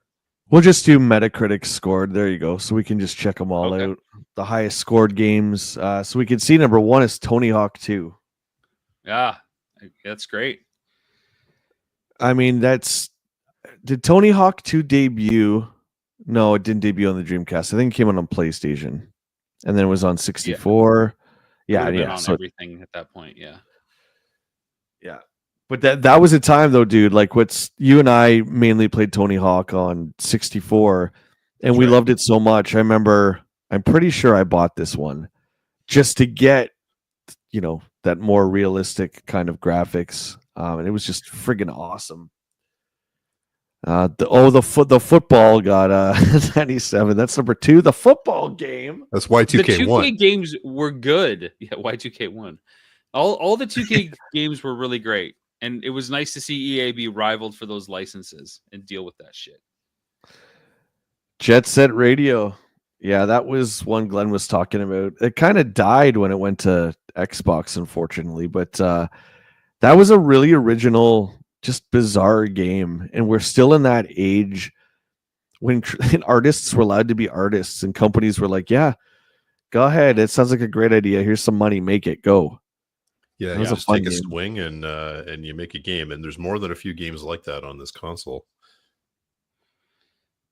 We'll just do Metacritic scored. There you go. So we can just check them all out. The highest scored games. So we can see number 1 is Tony Hawk 2. Yeah, that's great. I mean, did Tony Hawk 2 debut? No, it didn't debut on the Dreamcast. I think it came out on PlayStation, and then it was on 64. Yeah, on everything at that point. Yeah. But that was a time though, dude. Like you and I mainly played Tony Hawk on 64, and we loved it so much. I remember, I'm pretty sure I bought this one just to get, that more realistic kind of graphics. And it was just friggin' awesome. The football got 97. That's number 2. The football game. That's Y2K1. The 2K games were good. Yeah, Y2K1. All the 2K games were really great. And it was nice to see EA be rivaled for those licenses and deal with that shit. Jet Set Radio. Yeah, that was one Glenn was talking about. It kind of died when it went to Xbox, unfortunately. But that was a really original, just bizarre game. And we're still in that age when artists were allowed to be artists and companies were like, yeah, go ahead. It sounds like a great idea. Here's some money. Make it. Go. Yeah, you just take a swing and you make a game. And there's more than a few games like that on this console.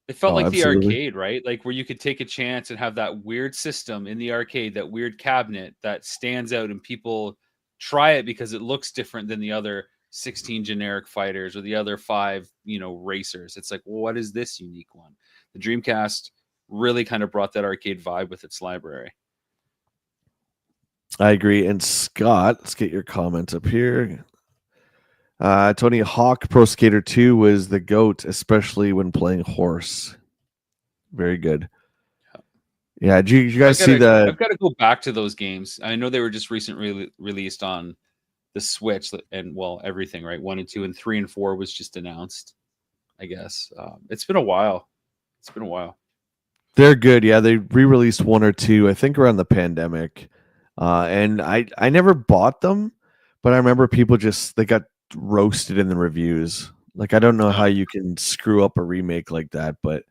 It felt like the arcade, right? Like where you could take a chance and have that weird system in the arcade, that weird cabinet that stands out and people try it because it looks different than the other 16 generic fighters or the other 5, racers. It's like, well, what is this unique one? The Dreamcast really kind of brought that arcade vibe with its library. I agree. And Scott, let's get your comment up here. Tony Hawk Pro Skater 2 was the GOAT, especially when playing horse. Very good. Yeah, did you guys see the... I've got to go back to those games. I know they were just recently released on the Switch and, well, everything, right? 1 and 2 and 3 and 4 was just announced, I guess. It's been a while. They're good. Yeah, they re-released 1 or 2, I think, around the pandemic. And I never bought them, but I remember people they got roasted in the reviews. Like, I don't know how you can screw up a remake like that, but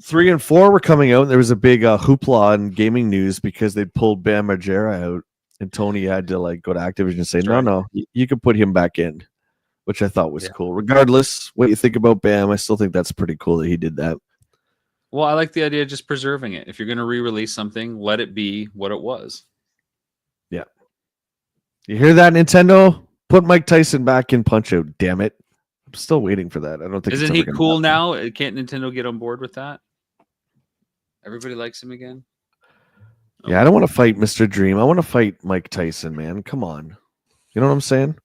3 and 4 were coming out, and there was a big hoopla in gaming news because they pulled Bam Margera out, and Tony had to go to Activision and say, no, you can put him back in, which I thought was cool. Regardless what you think about Bam, I still think that's pretty cool that he did that. Well, I like the idea of just preserving it. If you're going to re-release something, let it be what it was. Yeah. You hear that, Nintendo? Put Mike Tyson back in Punch-Out, damn it. I'm still waiting for that. I don't think Isn't he cool now? Can't Nintendo get on board with that? Everybody likes him again? Yeah, I don't want to fight Mr. Dream. I want to fight Mike Tyson, man. Come on. You know what I'm saying?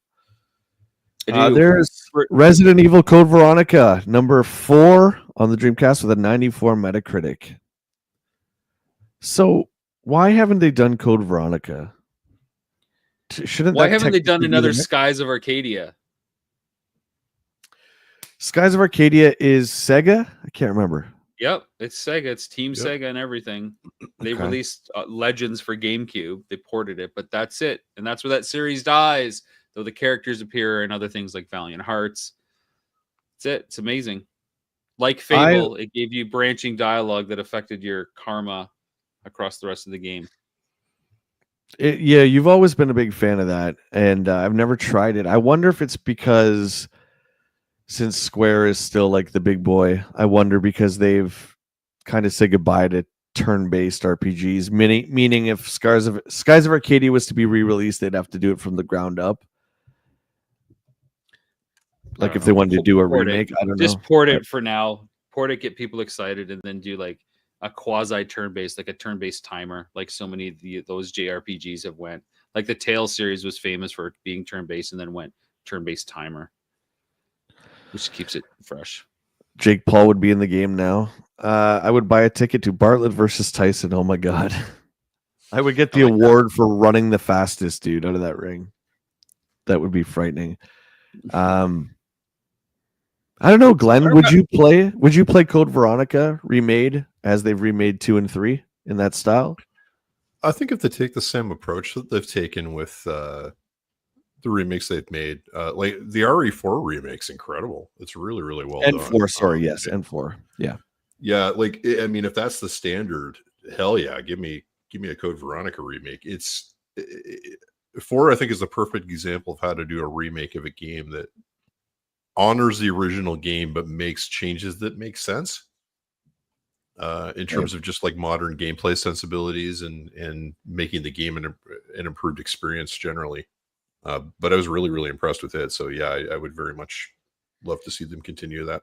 There's Resident Evil Code Veronica, number 4 on the Dreamcast with a 94 Metacritic. So why haven't they done Code Veronica? Why haven't they done another Skies of Arcadia? Skies of Arcadia is Sega? I can't remember. Yep, it's Sega. It's Team Sega and everything. They released Legends for GameCube. They ported it, but that's it. And that's where that series dies, though the characters appear in other things like Valiant Hearts. That's it. It's amazing. Like Fable, it gave you branching dialogue that affected your karma across the rest of the game. Yeah, you've always been a big fan of that, and I've never tried it. I wonder if it's because since Square is still the big boy, I wonder because they've kind of said goodbye to turn-based RPGs. Meaning, if Skies of Arcadia was to be re-released, they'd have to do it from the ground up. If they wanted to do a remake, I don't know. Just port it for now. Port it, get people excited, and then do a quasi turn-based, a turn-based timer, like so many of those JRPGs have went. Like the Tales series was famous for being turn-based and then went turn-based timer, which keeps it fresh. Jake Paul would be in the game now. I would buy a ticket to Bartlett versus Tyson. Oh my god. I would get the award for running the fastest dude out of that ring. That would be frightening. I don't know, Glenn. Would you play Code Veronica remade as they've remade 2 and 3 in that style? I think if they take the same approach that they've taken with the remakes they've made, like the RE4 remake's incredible. It's really, really well done. N4, sorry, yes, N4. Yeah. Yeah, I mean, if that's the standard, hell yeah, give me a Code Veronica remake. 4, I think, is the perfect example of how to do a remake of a game that honors the original game but makes changes that make sense in terms of just modern gameplay sensibilities and making the game an improved experience generally. But I was really, really impressed with it. So yeah, I would very much love to see them continue that.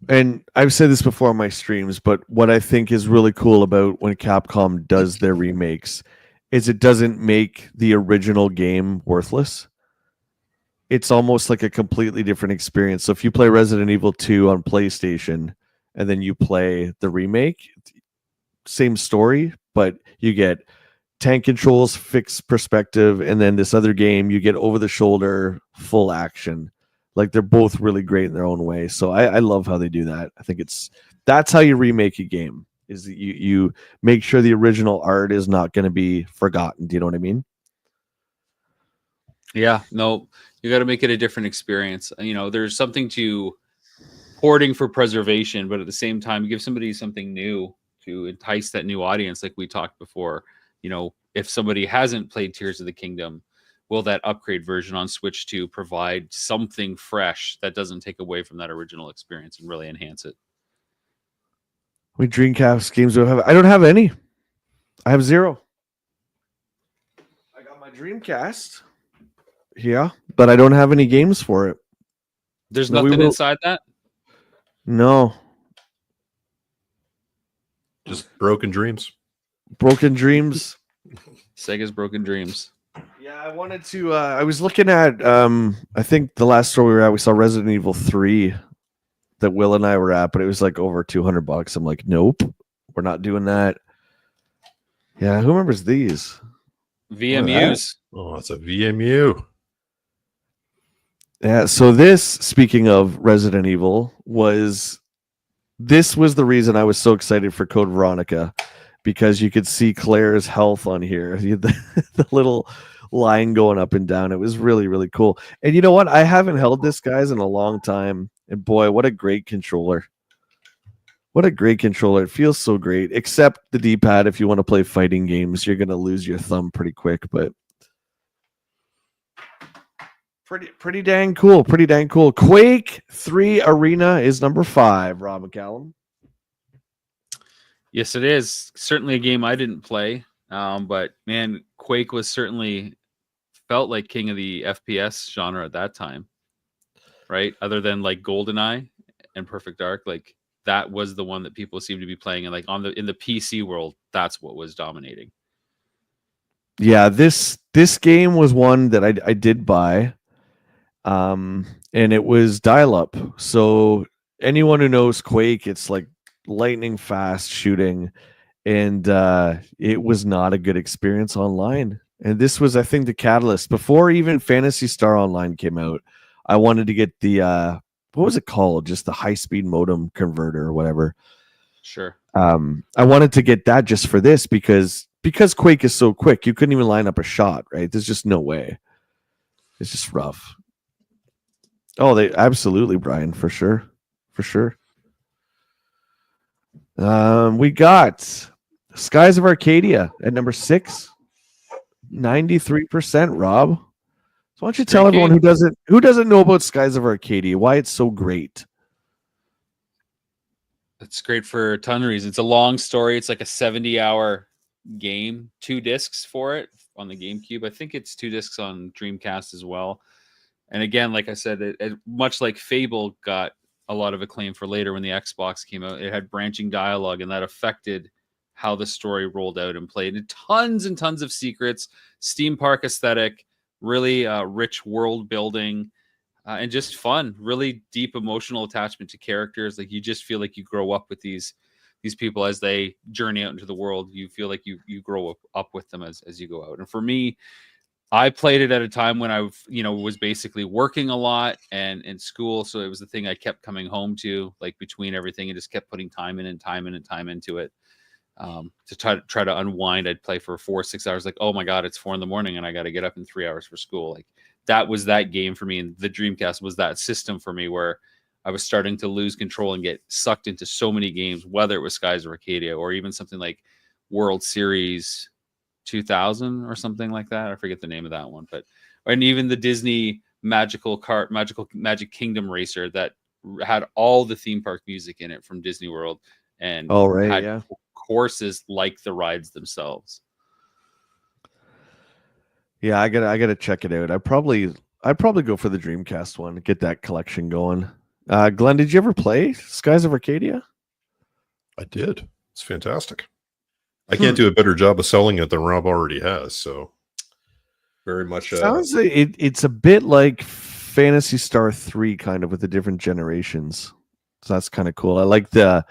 And I've said this before on my streams, but what I think is really cool about when Capcom does their remakes is it doesn't make the original game worthless. It's almost like a completely different experience. So if you play Resident Evil 2 on PlayStation and then you play the remake, same story, but you get tank controls, fixed perspective, and then this other game, you get over the shoulder, full action. They're both really great in their own way. So I love how they do that. I think that's how you remake a game, is that you make sure the original art is not going to be forgotten. Do you know what I mean? Yeah, no, you got to make it a different experience. There's something to porting for preservation, but at the same time, give somebody something new to entice that new audience, like we talked before. If somebody hasn't played Tears of the Kingdom, will that upgrade version on Switch 2 provide something fresh that doesn't take away from that original experience and really enhance it? How many Dreamcast games do I have? I don't have any. I have 0. I got my Dreamcast. Yeah, but I don't have any games for it. There's No, we nothing will- inside that. No. Just broken dreams. Broken Dreams. Sega's Broken Dreams. Yeah, I wanted to. I was looking at. I think the last store we were at, we saw Resident Evil 3 that Will and I were at, but it was like over $200. I'm like, nope, we're not doing that. Yeah, who remembers these? VMUs. Oh, it's a VMU. Yeah, so this, speaking of Resident Evil, was the reason I was so excited for Code Veronica, because you could see Claire's health on here. The little line going up and down. It was really, really cool. And you know what? I haven't held this, guys, in a long time. And boy, what a great controller. What a great controller. It feels so great. Except the D-pad, if you want to play fighting games, you're going to lose your thumb pretty quick. But pretty dang cool. Pretty dang cool. Quake 3 Arena is number 5, Rob McCallum. Yes, it is. Certainly a game I didn't play. But man, Quake was certainly felt like king of the FPS genre at that time. Right? Other than like GoldenEye and Perfect Dark, like that was the one that people seem to be playing, and like in the PC world, that's what was dominating. Yeah, this game was one that I did buy. And it was dial-up. So anyone who knows Quake, it's like lightning fast shooting, and it was not a good experience online. And this was, I think, the catalyst. Before even Phantasy Star Online came out, I wanted to get the what was it called? Just the high-speed modem converter or whatever. Sure. I wanted to get that just for this because Quake is so quick, you couldn't even line up a shot, right? There's just no way. It's just rough. Oh, they absolutely, Brian, for sure. For sure. We got Skies of Arcadia at number 6. 93%, Rob. So why don't you tell everyone who doesn't know about Skies of Arcadia why it's so great? It's great for a ton of reasons. It's a long story. It's like a 70-hour game. 2 discs for it on the GameCube. I think it's 2 discs on Dreamcast as well. And again, like I said, it much like Fable got a lot of acclaim for later when the Xbox came out. It had branching dialogue, and that affected how the story rolled out and played. And tons of secrets, steampunk aesthetic, really rich world building, and just fun. Really deep emotional attachment to characters. Like you just feel like you grow up with these people as they journey out into the world. You feel like you grow up with them as you go out. And for me, I played it at a time when I, was basically working a lot and in school. So it was the thing I kept coming home to, like between everything, and just kept putting time into it. To try to unwind. I'd play for 4 or 6 hours. Like, oh my God, it's 4 a.m. and I got to get up in 3 hours for school. Like that was that game for me. And the Dreamcast was that system for me where I was starting to lose control and get sucked into so many games, whether it was Skies of Arcadia or even something like World Series 2000 or something like that. I forget the name of that one, and even the Disney Magic Kingdom Racer that had all the theme park music in it from Disney World and had courses like the rides themselves. Yeah, I gotta check it out. I'd probably go for the Dreamcast one, get that collection going. Glenn, did you ever play Skies of Arcadia? I did. It's fantastic. I can't do a better job of selling it than Rob already has. So very much. Sounds like it's a bit like Phantasy Star 3, kind of with the different generations. So that's kind of cool. I like the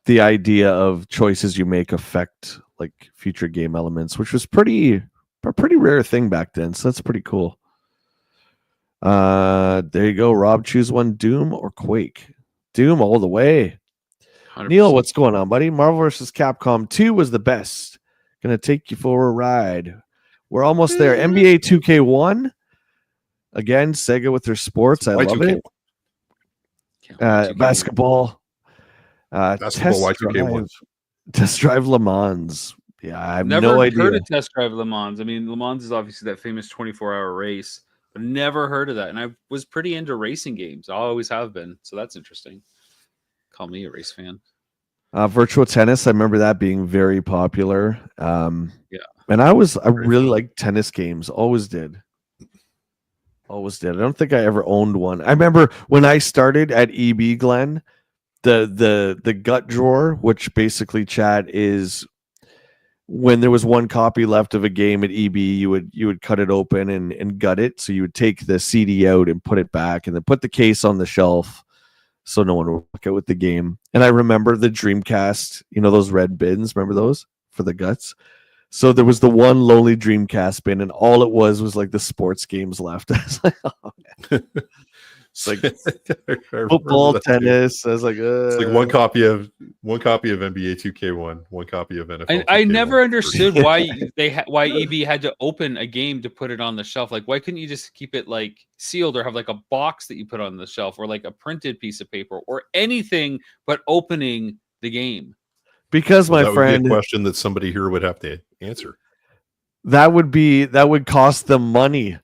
idea of choices you make affect like future game elements, which was a pretty rare thing back then. So that's pretty cool. There you go, Rob. Choose one: Doom or Quake. Doom all the way. 100%. Neil, what's going on, buddy? Marvel vs. Capcom 2 was the best. Gonna take you for a ride. We're almost there. NBA 2K1. Again, Sega with their sports. I love it. Basketball. Test Drive Le Mans. Yeah, I have no idea. Heard of Test Drive Le Mans. I mean, Le Mans is obviously that famous 24-hour race, but never heard of that. And I was pretty into racing games. I always have been. So that's interesting. Call me a race fan. Virtual tennis, I remember that being very popular. Yeah. And I really fun. liked tennis games. Always did. Always did. I don't think I ever owned one. I remember when I started at EB, Glenn, the gut drawer, which basically, chat, is when there was one copy left of a game at EB, you would cut it open and gut it. So you would take the CD out and put it back, and then put the case on the shelf so no one would walk out with the game. And I remember the Dreamcast, those red bins. Remember those for the guts? So there was the one lonely Dreamcast bin, and all it was like the sports games left. I was like, oh, man. It's like football, tennis. I was like, it's like one copy of NBA 2K1, one copy of NFL. I 2K1. never understood why why EB had to open a game to put it on the shelf. Like, why couldn't you just keep it like sealed, or have like a box that you put on the shelf, or like a printed piece of paper, or anything but opening the game? Because my that friend, would be a question that somebody here would have to answer. That would cost them money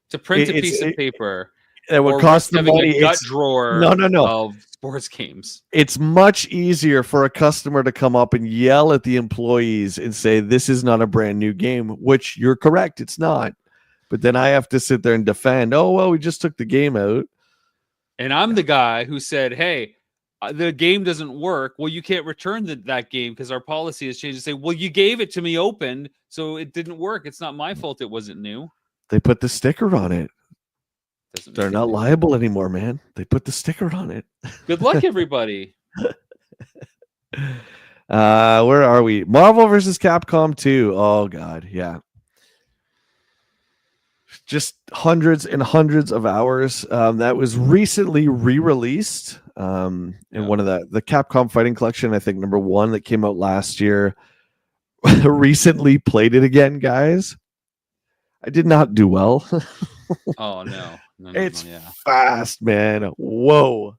to print a piece of paper. It would cost them money. A gut drawer no. Of sports games. It's much easier for a customer to come up and yell at the employees and say, "This is not a brand new game," which you're correct, it's not. But then I have to sit there and defend. Oh well, we just took the game out, and I'm the guy who said, "Hey, the game doesn't work." Well, you can't return that game because our policy has changed to say, "Well, you gave it to me open, so it didn't work. It's not my fault it wasn't new." They put the sticker on it. They're not liable anymore, man. They put the sticker on it. Good luck, everybody. Where are we? Marvel versus Capcom 2. Oh God, yeah. Just hundreds and hundreds of hours. That was recently re-released in one of the Capcom Fighting Collection, I think #1 that came out last year. Recently played it again, guys. I did not do well. Oh no. It's fast, man. Whoa.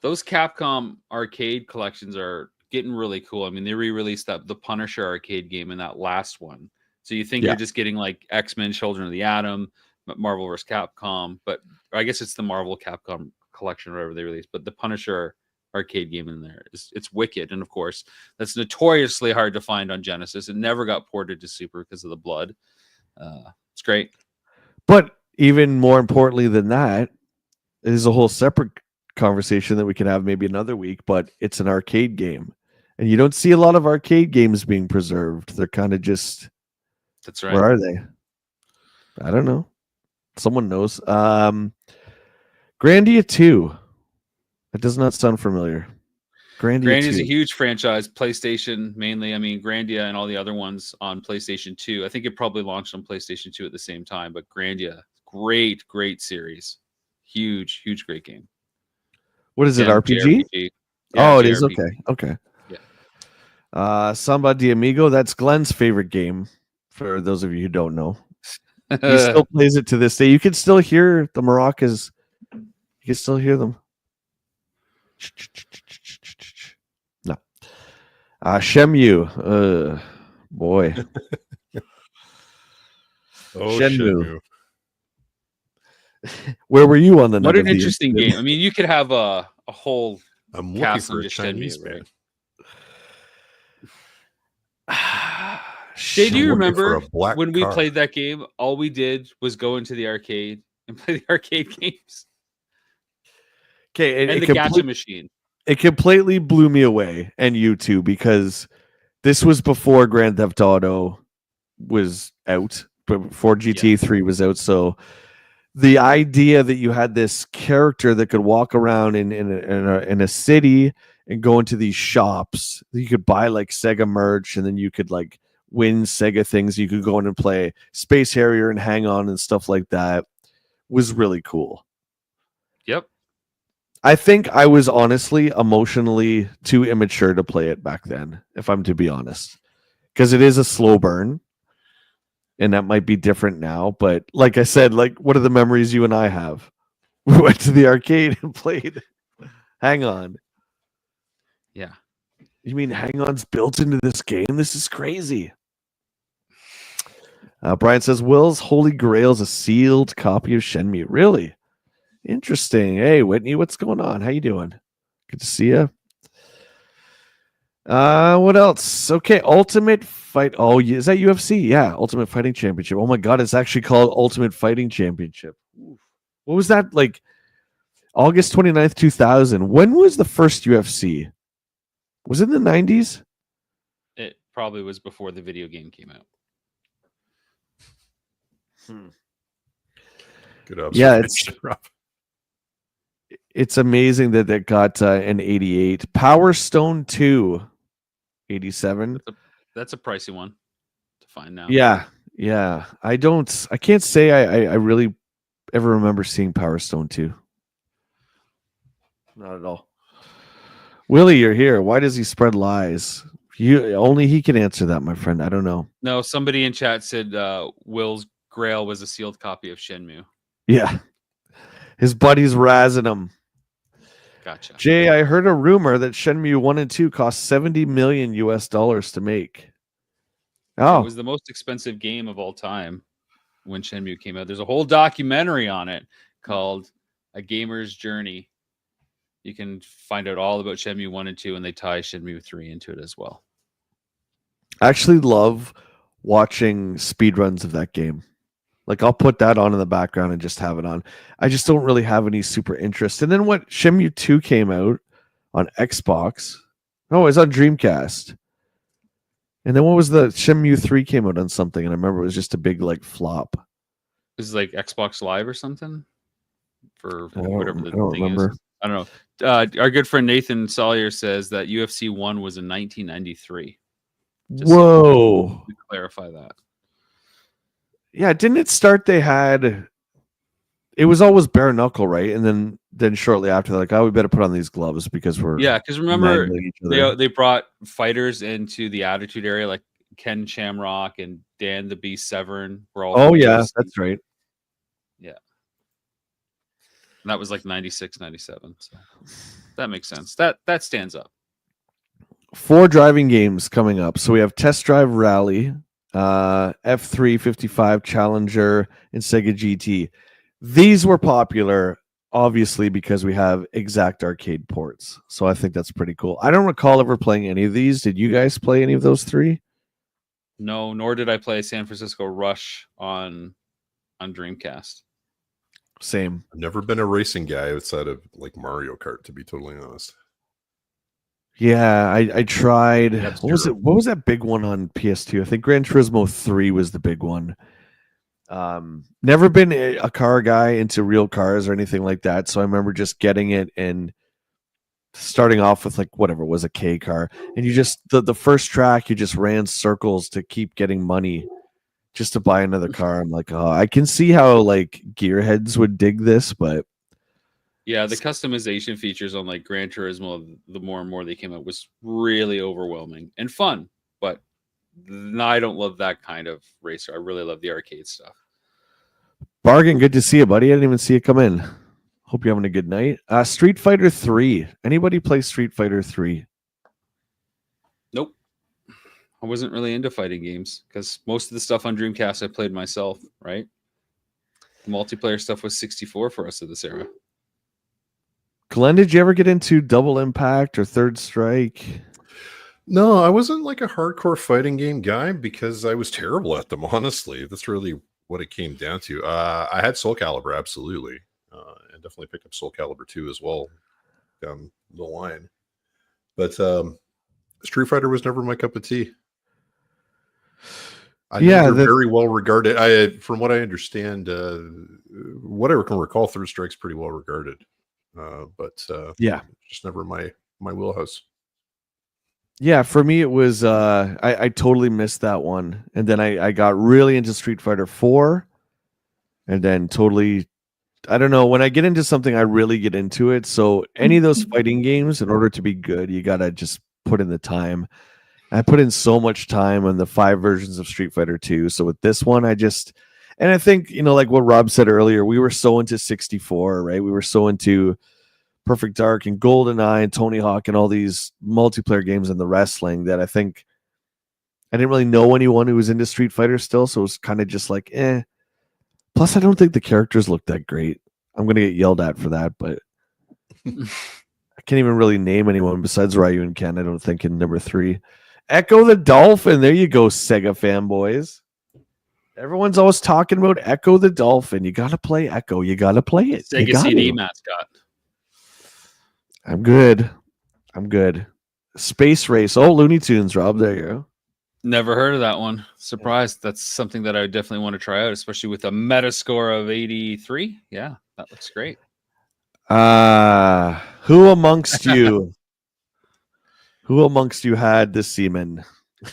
Those Capcom arcade collections are getting really cool. I mean, they re-released the Punisher arcade game in that last one. So you think you're just getting like X-Men, Children of the Atom, Marvel vs. Capcom, but I guess it's the Marvel Capcom collection or whatever they released. But the Punisher arcade game in there it's wicked, and of course that's notoriously hard to find on Genesis. It never got ported to Super because of the blood. It's great. But even more importantly than that, it is a whole separate conversation that we can have maybe another week, but it's an arcade game. And you don't see a lot of arcade games being preserved. They're kind of just... That's right. Where are they? I don't know. Someone knows. Grandia 2. That does not sound familiar. Grandia is a huge franchise. PlayStation mainly. I mean, Grandia and all the other ones on PlayStation 2. I think it probably launched on PlayStation 2 at the same time. But Grandia, great series. Huge, great game. What is it? RPG? Yeah, oh, it JRPG. is. Okay. Yeah. Samba de Amigo. That's Glenn's favorite game. For those of you who don't know, he still plays it to this day. You can still hear the maracas. You can still hear them. No. Shenmue. Boy. Shenmue. Where were you on the night? What an interesting game. I mean, you could have a whole I'm cast looking for on a just Chinese Shenmue, man. Jay, do you remember black when we car. played that game? All we did was go into the arcade and play the arcade games. Okay, and the gacha machine. It completely blew me away, and you too, because this was before Grand Theft Auto was out, but before GTA 3 was out. So the idea that you had this character that could walk around in a city and go into these shops, you could buy like Sega merch, and then you could like win Sega things. You could go in and play Space Harrier and Hang On and stuff like that. Was really cool. Yep. I think I was honestly emotionally too immature to play it back then, if I'm to be honest, because it is a slow burn, and that might be different now. But like I said, like, what are the memories you and I have? We went to the arcade and played Hang On. Yeah. You mean Hang On's built into this game? This is crazy. Brian says, Will's Holy Grail is a sealed copy of Shenmue. Really? Interesting. Hey, Whitney, what's going on? How you doing? Good to see you. What else? Okay, Ultimate Fight. Oh, is that UFC? Yeah, Ultimate Fighting Championship. Oh my God, it's actually called Ultimate Fighting Championship. Oof. What was that like? August 29th, 2000. When was the first UFC? Was it in the 90s? It probably was before the video game came out. Good observation. Yeah, Rob. it's amazing that it got an 88. Power Stone 2, 87. That's a pricey one to find now. Yeah. I can't say I really ever remember seeing Power Stone 2. Not at all. Willie, you're here. Why does he spread lies? Only he can answer that, my friend. I don't know. No, somebody in chat said Will's Grail was a sealed copy of Shenmue. Yeah. His buddy's razzing him. Gotcha. Jay, I heard a rumor that Shenmue 1 and 2 cost $70 million to make. Oh. It was the most expensive game of all time when Shenmue came out. There's a whole documentary on it called A Gamer's Journey. You can find out all about Shenmue 1 and 2, and they tie Shenmue 3 into it as well. I actually love watching speedruns of that game. Like, I'll put that on in the background and just have it on. I just don't really have any super interest. And then when Shenmue 2 came out on Xbox, it was on Dreamcast. And then what was the Shenmue 3 came out on something, and I remember it was just a big like flop. This is like Xbox Live or something for I don't whatever the remember. thing is. I don't know. Our good friend Nathan Sawyer says that UFC 1 was in 1993. Just Whoa. to clarify that. Yeah, didn't it start? It was always bare knuckle, right? And then shortly after, they're like, oh, we better put on these gloves because we're Because remember mangling each other. they brought fighters into the Attitude Area like Ken Shamrock and Dan the Beast Severn. Were all Oh yeah, that's right. Yeah. And that was like 96, 97. So that makes sense. That stands up. 4 driving games coming up. So we have Test Drive Rally, F3 55 Challenger, and Sega GT. These were popular, obviously, because we have exact arcade ports. So I think that's pretty cool. I don't recall ever playing any of these. Did you guys play any of those 3? No, nor did I play San Francisco Rush on Dreamcast. Same. I've never been a racing guy outside of like Mario Kart, to be totally honest. Yeah, I tried. That's What was true. it? What was that big one on PS2? I think Gran Turismo 3 was the big one. Never been a car guy into real cars or anything like that. So I remember just getting it and starting off with like whatever was a K car. And you just the first track, you just ran circles to keep getting money just to buy another car. I'm like, oh, I can see how like gearheads would dig this, but Yeah, the customization features on like Gran Turismo, the more and more they came out, was really overwhelming and fun. But I don't love that kind of racer. I really love the arcade stuff. Bargain, good to see you, buddy. I didn't even see you come in. Hope you're having a good night. Street Fighter 3. Anybody play Street Fighter 3? Nope. I wasn't really into fighting games because most of the stuff on Dreamcast I played myself, right? The multiplayer stuff was 64 for us of this era. Glenn, did you ever get into Double Impact or Third Strike? No, I wasn't like a hardcore fighting game guy because I was terrible at them, honestly. That's really what it came down to. I had SoulCalibur, absolutely. And definitely picked up SoulCalibur 2 as well down the line. But Street Fighter was never my cup of tea. I know they're very well regarded. From what I understand, what I can recall, Third Strike's pretty well regarded. But just never my wheelhouse. Yeah, for me it was I totally missed that one. And then I got really into Street Fighter 4 and then totally, I don't know, when I get into something I really get into it. So any of those fighting games, in order to be good, you got to just put in the time. I put in so much time on the 5 versions of Street Fighter 2. So with this one, and I think, like what Rob said earlier, we were so into 64, right? We were so into Perfect Dark and GoldenEye and Tony Hawk and all these multiplayer games and the wrestling that I think I didn't really know anyone who was into Street Fighter still. So it was kind of just like, eh. Plus, I don't think the characters look that great. I'm going to get yelled at for that, but I can't even really name anyone besides Ryu and Ken, I don't think, in number 3. Echo the Dolphin. There you go, Sega fanboys. Everyone's always talking about Echo the Dolphin. You got to play Echo. You got to play it. You Sega gotta. CD mascot. I'm good. Space Race. Oh, Looney Tunes, Rob. There you go. Never heard of that one. Surprised. That's something that I would definitely want to try out, especially with a meta score of 83. Yeah, that looks great. Who amongst you had the semen?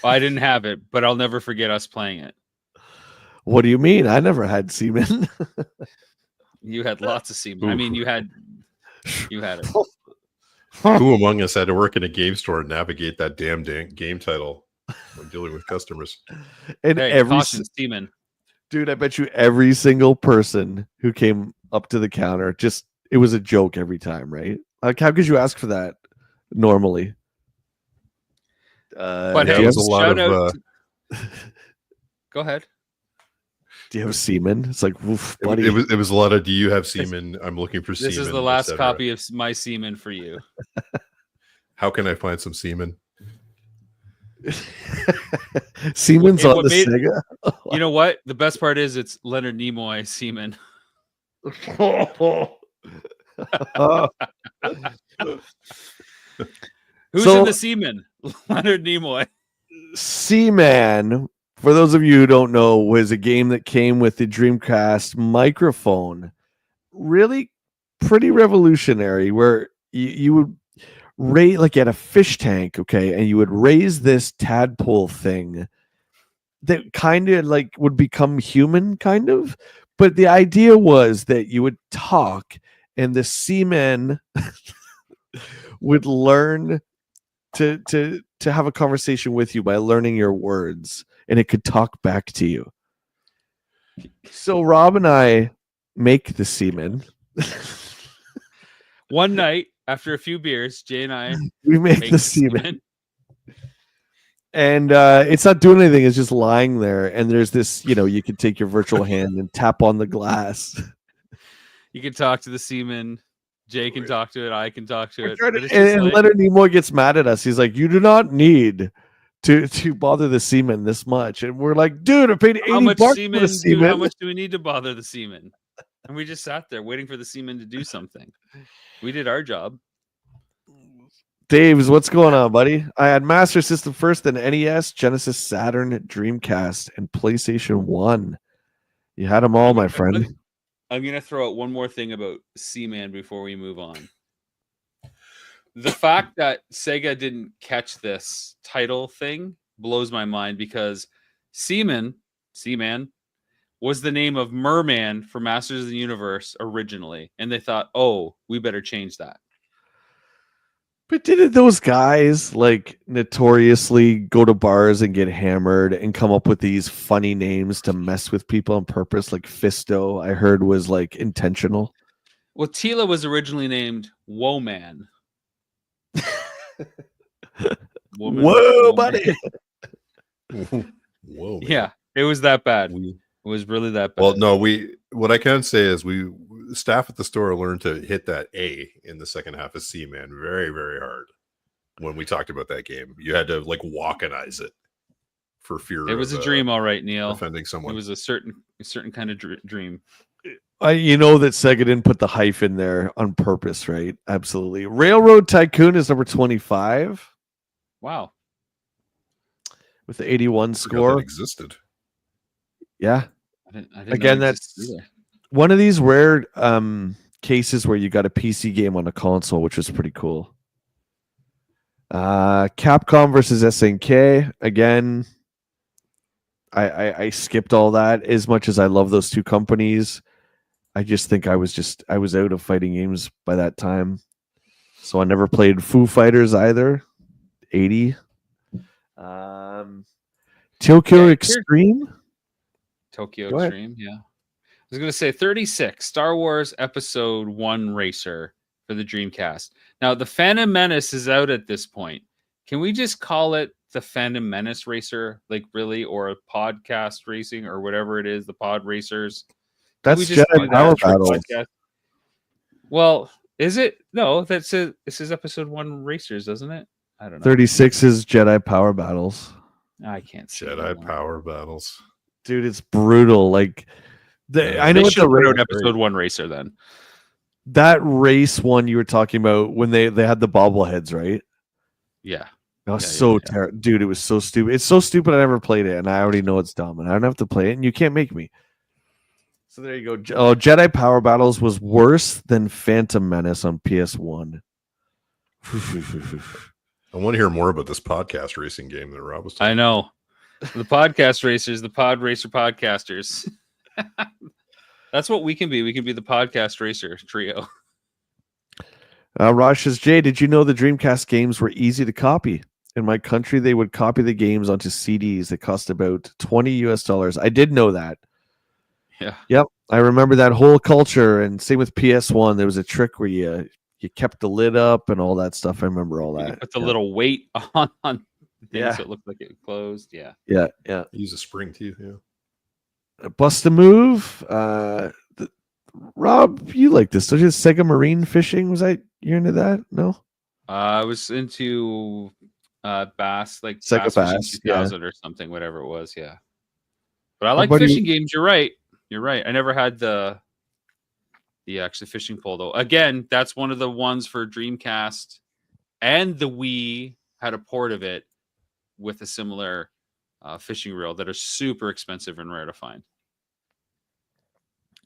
I didn't have it, but I'll never forget us playing it. What do you mean? I never had semen. You had lots of semen. I mean, you had it. Who among us had to work in a game store and navigate that damn game title when dealing with customers? And Hey, caution, semen. Dude, I bet you every single person who came up to the counter, just it was a joke every time, right? Like, how could you ask for that normally? But yeah, hey, it was a lot shout of. out Go ahead. Do you have semen? It's like, woof, It, buddy. it was a lot of. Do you have semen? I'm looking for semen. This is the last etc. copy of my semen for you. How can I find some semen? Semen's Hey, on what the made- Sega. You know what? The best part is it's Leonard Nimoy semen. Who's So- in the semen? Leonard Nimoy. Seaman, for those of you who don't know, was a game that came with the Dreamcast microphone. Really pretty revolutionary, where you would raise, like, you had a fish tank, okay, and you would raise this tadpole thing that kind of like would become human, kind of. But the idea was that you would talk, and the seaman would learn to have a conversation with you by learning your words, and it could talk back to you. So Rob and I make the semen. One night after a few beers, Jay and I We make make the semen, and it's not doing anything. It's just lying there, and there's this, you can take your virtual hand and tap on the glass. You can talk to the semen. Jay can talk to it. I can talk to it. But it's just And like- Leonard Nimoy gets mad at us. He's like, "You do not need to bother the semen this much," and we're like, "Dude, I paid $80 how much for semen? the Dude, semen." how much do we need to bother the semen? And we just sat there waiting for the semen to do something. We did our job. Dave's, what's going on, buddy? I had Master System first, then NES, Genesis, Saturn, Dreamcast, and PlayStation 1. You had them all, my friend. I'm gonna throw out one more thing about Seaman before we move on. The fact that Sega didn't catch this title thing blows my mind, because Seaman was the name of Merman for Masters of the Universe originally, and they thought, oh, we better change that. But didn't those guys like notoriously go to bars and get hammered and come up with these funny names to mess with people on purpose? Like Fisto, I heard, was like intentional. Well, Tila was originally named Woman. Whoa, buddy. Whoa. Man. Yeah, it was that bad. We- It was really that bad. Well, no, what I can say is staff at the store learned to hit that A in the second half of Seaman very, very hard. When we talked about that game, you had to like walkinize it for fear. It was of, a dream, all right, Neil. offending someone. It was a certain kind of dream. You know that Sega didn't put the hyphen there on purpose, right? Absolutely. Railroad Tycoon is number 25 Wow. with the 81 I forgot score. that existed. Yeah. I didn't Again, know it that's existed either. one of these rare cases where you got a PC game on a console, which was pretty cool. Capcom versus SNK. Again, I skipped all that. As much as I love those two companies, I just think I was out of fighting games by that time. So I never played Foo Fighters either. 80. Tokyo Yeah, Extreme. Tokyo Go ahead. Extreme, yeah. I was going to say 36, Star Wars Episode 1 Racer for the Dreamcast. Now, the Phantom Menace is out at this point. Can we just call it the Phantom Menace Racer? Like, really? Or a podcast racing or whatever it is, the pod racers? Can That's we just Jedi do that Power for a Battles. podcast? Well, Is it? No, this is episode 1 Racers, doesn't it? I don't know. 36 is Jedi Power Battles. I can't see Jedi Power Battles. Dude, it's brutal. Like I know They what should the put out race, episode 1 Racer then. that race one you were talking about when they had the bobbleheads, right? Yeah. That was dude, it was so stupid. It's so stupid I never played it, and I already know it's dumb, and I don't have to play it, and you can't make me. So there you go. Oh, Jedi Power Battles was worse than Phantom Menace on PS1. I want to hear more about this podcast racing game that Rob was talking I know. The podcast racers, the pod racer podcasters. That's what we can be. We can be the podcast racer trio. Raj says, Jay, did you know the Dreamcast games were easy to copy? In my country, they would copy the games onto CDs that cost about $20 US. I did know that. Yeah. Yep. I remember that whole culture. And same with PS1. There was a trick where you kept the lid up and all that stuff. I remember all that. You put the little weight on things Yeah. so it looked like it closed. Yeah. Yeah. Use a spring teeth, yeah. Bust a move. Rob, you like this, don't you? Sega Marine Fishing, was you're into that? No? I was into Bass, like Sega Bass Fishing Bass, 2000 or something, whatever it was. Yeah. But I like fishing games. You're right. I never had the actual fishing pole though. Again, that's one of the ones for Dreamcast, and the Wii had a port of it with a similar fishing reel that are super expensive and rare to find.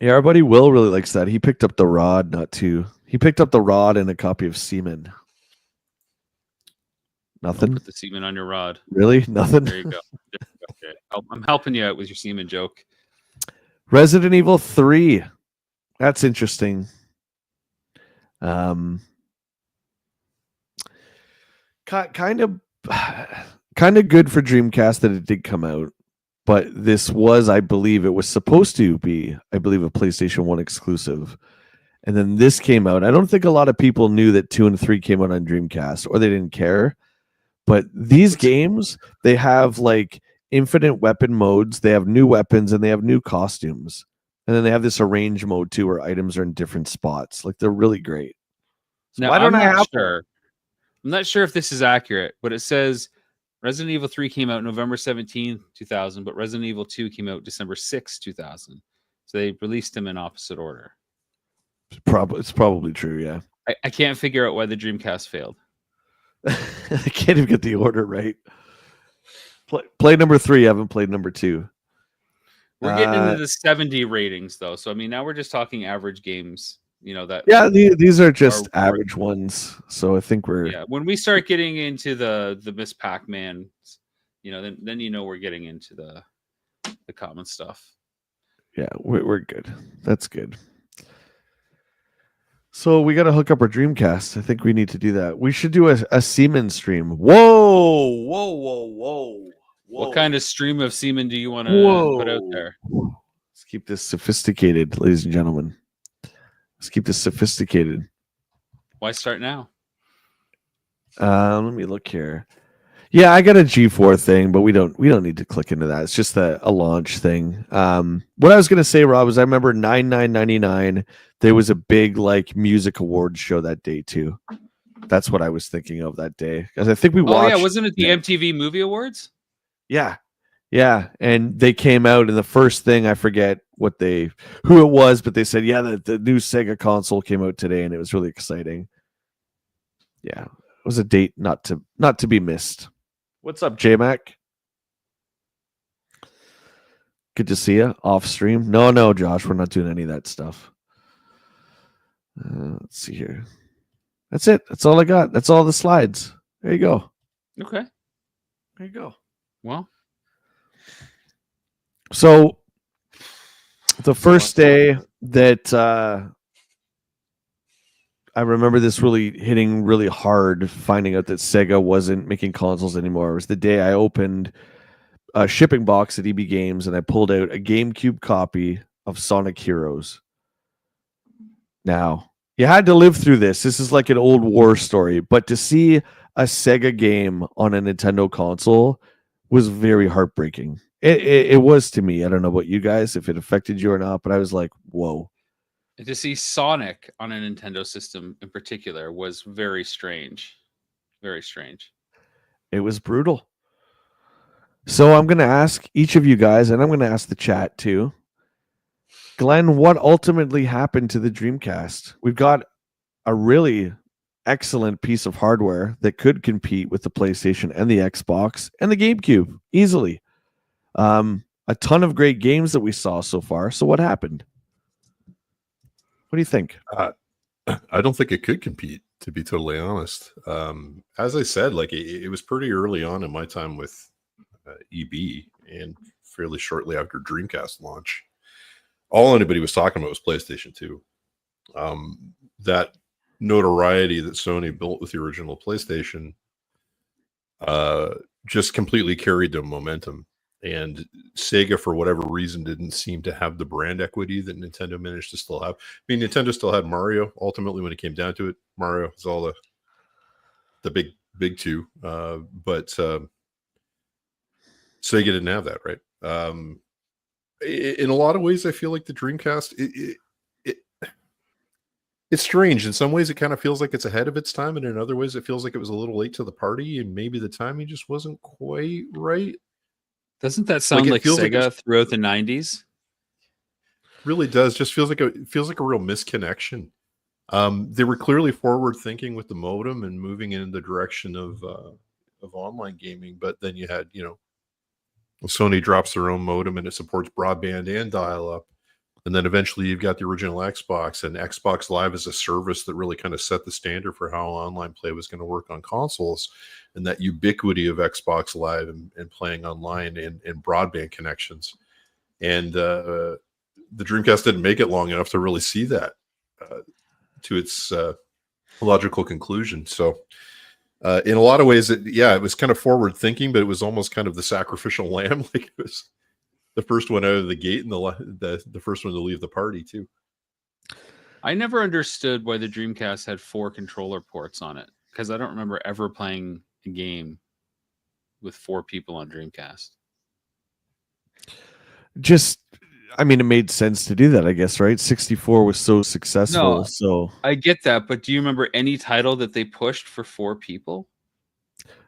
Yeah, our buddy Will really likes that. He picked up the rod, not two. He picked up the rod and a copy of Seaman. Nothing? Put the semen on your rod. Really? Nothing? There you go. Okay. I'm helping you out with your semen joke. Resident Evil 3. That's interesting. Kind of good for Dreamcast that it did come out. But this was, I believe, it was supposed to be, I believe, a PlayStation 1 exclusive. And then this came out. I don't think a lot of people knew that 2 and 3 came out on Dreamcast, or they didn't care. But these games, they have like infinite weapon modes, they have new weapons, and they have new costumes. And then they have this arrange mode too, where items are in different spots. Like, they're really great. So now, why don't I have sure. I'm not sure if this is accurate, but it says Resident Evil 3 came out November 17th, 2000, but Resident Evil 2 came out December 6th, 2000. So they released them in opposite order. It's probably true, yeah. I can't figure out why the Dreamcast failed. I can't even get the order right. Play number 3, I haven't played number 2. We're getting into the 70 ratings, though. So, I mean, now we're just talking average games. Yeah, these are just average ones. So I think we're when we start getting into the Miss Pac-Man, then we're getting into the common stuff. Yeah, we're good. That's good. So we got to hook up our Dreamcast. I think we need to do that. We should do a semen stream. Whoa. What kind of stream of semen do you want to put out there? Let's keep this sophisticated, ladies and gentlemen. Let's keep this sophisticated. Why start now? Let me look here. Yeah, I got a G4 thing, but we don't need to click into that. It's just a launch thing. What I was gonna say, Rob, was I remember 99.99. There was a big like music awards show that day too. That's what I was thinking of that day, because I think we watched. Oh yeah, wasn't it the MTV Movie Awards? Yeah, and they came out, and the first thing, I forget who it was, but they said, yeah, the new Sega console came out today, and it was really exciting. Yeah, it was a date not to be missed. What's up, J-Mac? Good to see you. Off stream? No, Josh, we're not doing any of that stuff. Let's see here. That's it. That's all I got. That's all the slides. There you go. Okay. There you go. Well, so the first day that I remember this really hitting really hard, finding out that Sega wasn't making consoles anymore, it was the day I opened a shipping box at EB Games and I pulled out a GameCube copy of Sonic Heroes. Now, you had to live through this. This is like an old war story, but to see a Sega game on a Nintendo console was very heartbreaking. It was to me. I don't know about you guys, if it affected you or not, but I was like, whoa. And to see Sonic on a Nintendo system in particular was very strange. Very strange. It was brutal. So I'm going to ask each of you guys, and I'm going to ask the chat too. Glenn, what ultimately happened to the Dreamcast? We've got a really excellent piece of hardware that could compete with the PlayStation and the Xbox and the GameCube easily. A ton of great games that we saw so far. So what happened? What do you think? I don't think it could compete, to be totally honest. As I said, like it was pretty early on in my time with EB and fairly shortly after Dreamcast launch. All anybody was talking about was PlayStation 2. That notoriety that Sony built with the original PlayStation just completely carried the momentum. And Sega, for whatever reason, didn't seem to have the brand equity that Nintendo managed to still have. I mean, Nintendo still had Mario. Ultimately, when it came down to it, Mario was all the big two. But Sega didn't have that, right? In a lot of ways, I feel like the Dreamcast, it's strange. In some ways, it kind of feels like it's ahead of its time. And in other ways, it feels like it was a little late to the party. And maybe the timing just wasn't quite right. Doesn't that sound like Sega throughout the 90s? Really does. Just feels like a real misconnection. They were clearly forward thinking with the modem and moving in the direction of online gaming, but then you had, Sony drops their own modem and it supports broadband and dial-up. And then eventually you've got the original Xbox, and Xbox Live as a service that really kind of set the standard for how online play was going to work on consoles. And that ubiquity of Xbox Live and playing online and broadband connections. And the Dreamcast didn't make it long enough to really see that to its logical conclusion. So in a lot of ways, it was kind of forward thinking, but it was almost kind of the sacrificial lamb. Like it was the first one out of the gate and the first one to leave the party too. I never understood why the Dreamcast had 4 controller ports on it, because I don't remember ever playing a game with 4 people on Dreamcast. It made sense to do that, I guess, right? 64 was so successful. No, so I get that, but do you remember any title that they pushed for 4 people?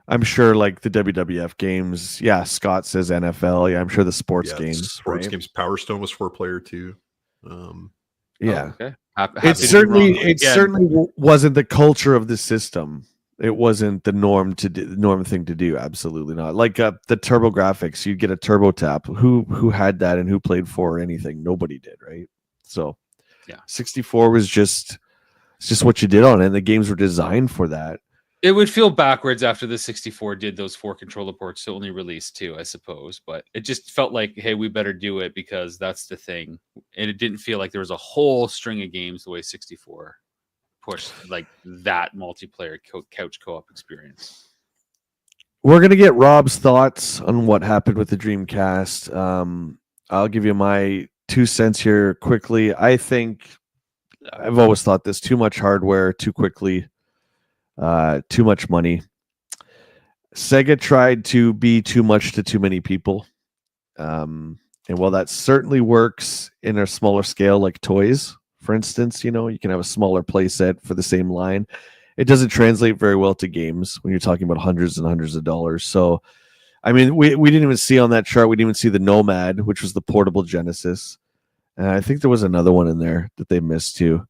I'm sure, like the WWF games. Yeah, Scott says NFL. Yeah, I'm sure the sports games. Sports games. Power Stone was 4-player too. Yeah. Okay. It certainly wasn't the culture of the system. It wasn't the norm thing to do. Absolutely not. Like the TurboGrafx, you'd get a Turbo Tap. Who had that and who played for anything? Nobody did, right? So, yeah, 64 was just what you did on it. And the games were designed for that. It would feel backwards after the 64 did those 4 controller ports to only release 2, I suppose. But it just felt like, hey, we better do it because that's the thing. And it didn't feel like there was a whole string of games the way 64 pushed like that multiplayer couch co-op experience. We're going to get Rob's thoughts on what happened with the Dreamcast. I'll give you my 2 cents here quickly. I think I've always thought this: too much hardware, too quickly. Too much money. Sega tried to be too much to too many people. And while that certainly works in a smaller scale, like toys, for instance, you can have a smaller play set for the same line. It doesn't translate very well to games when you're talking about hundreds and hundreds of dollars. So, we didn't even see on that chart, we didn't even see the Nomad, which was the portable Genesis. And I think there was another one in there that they missed too.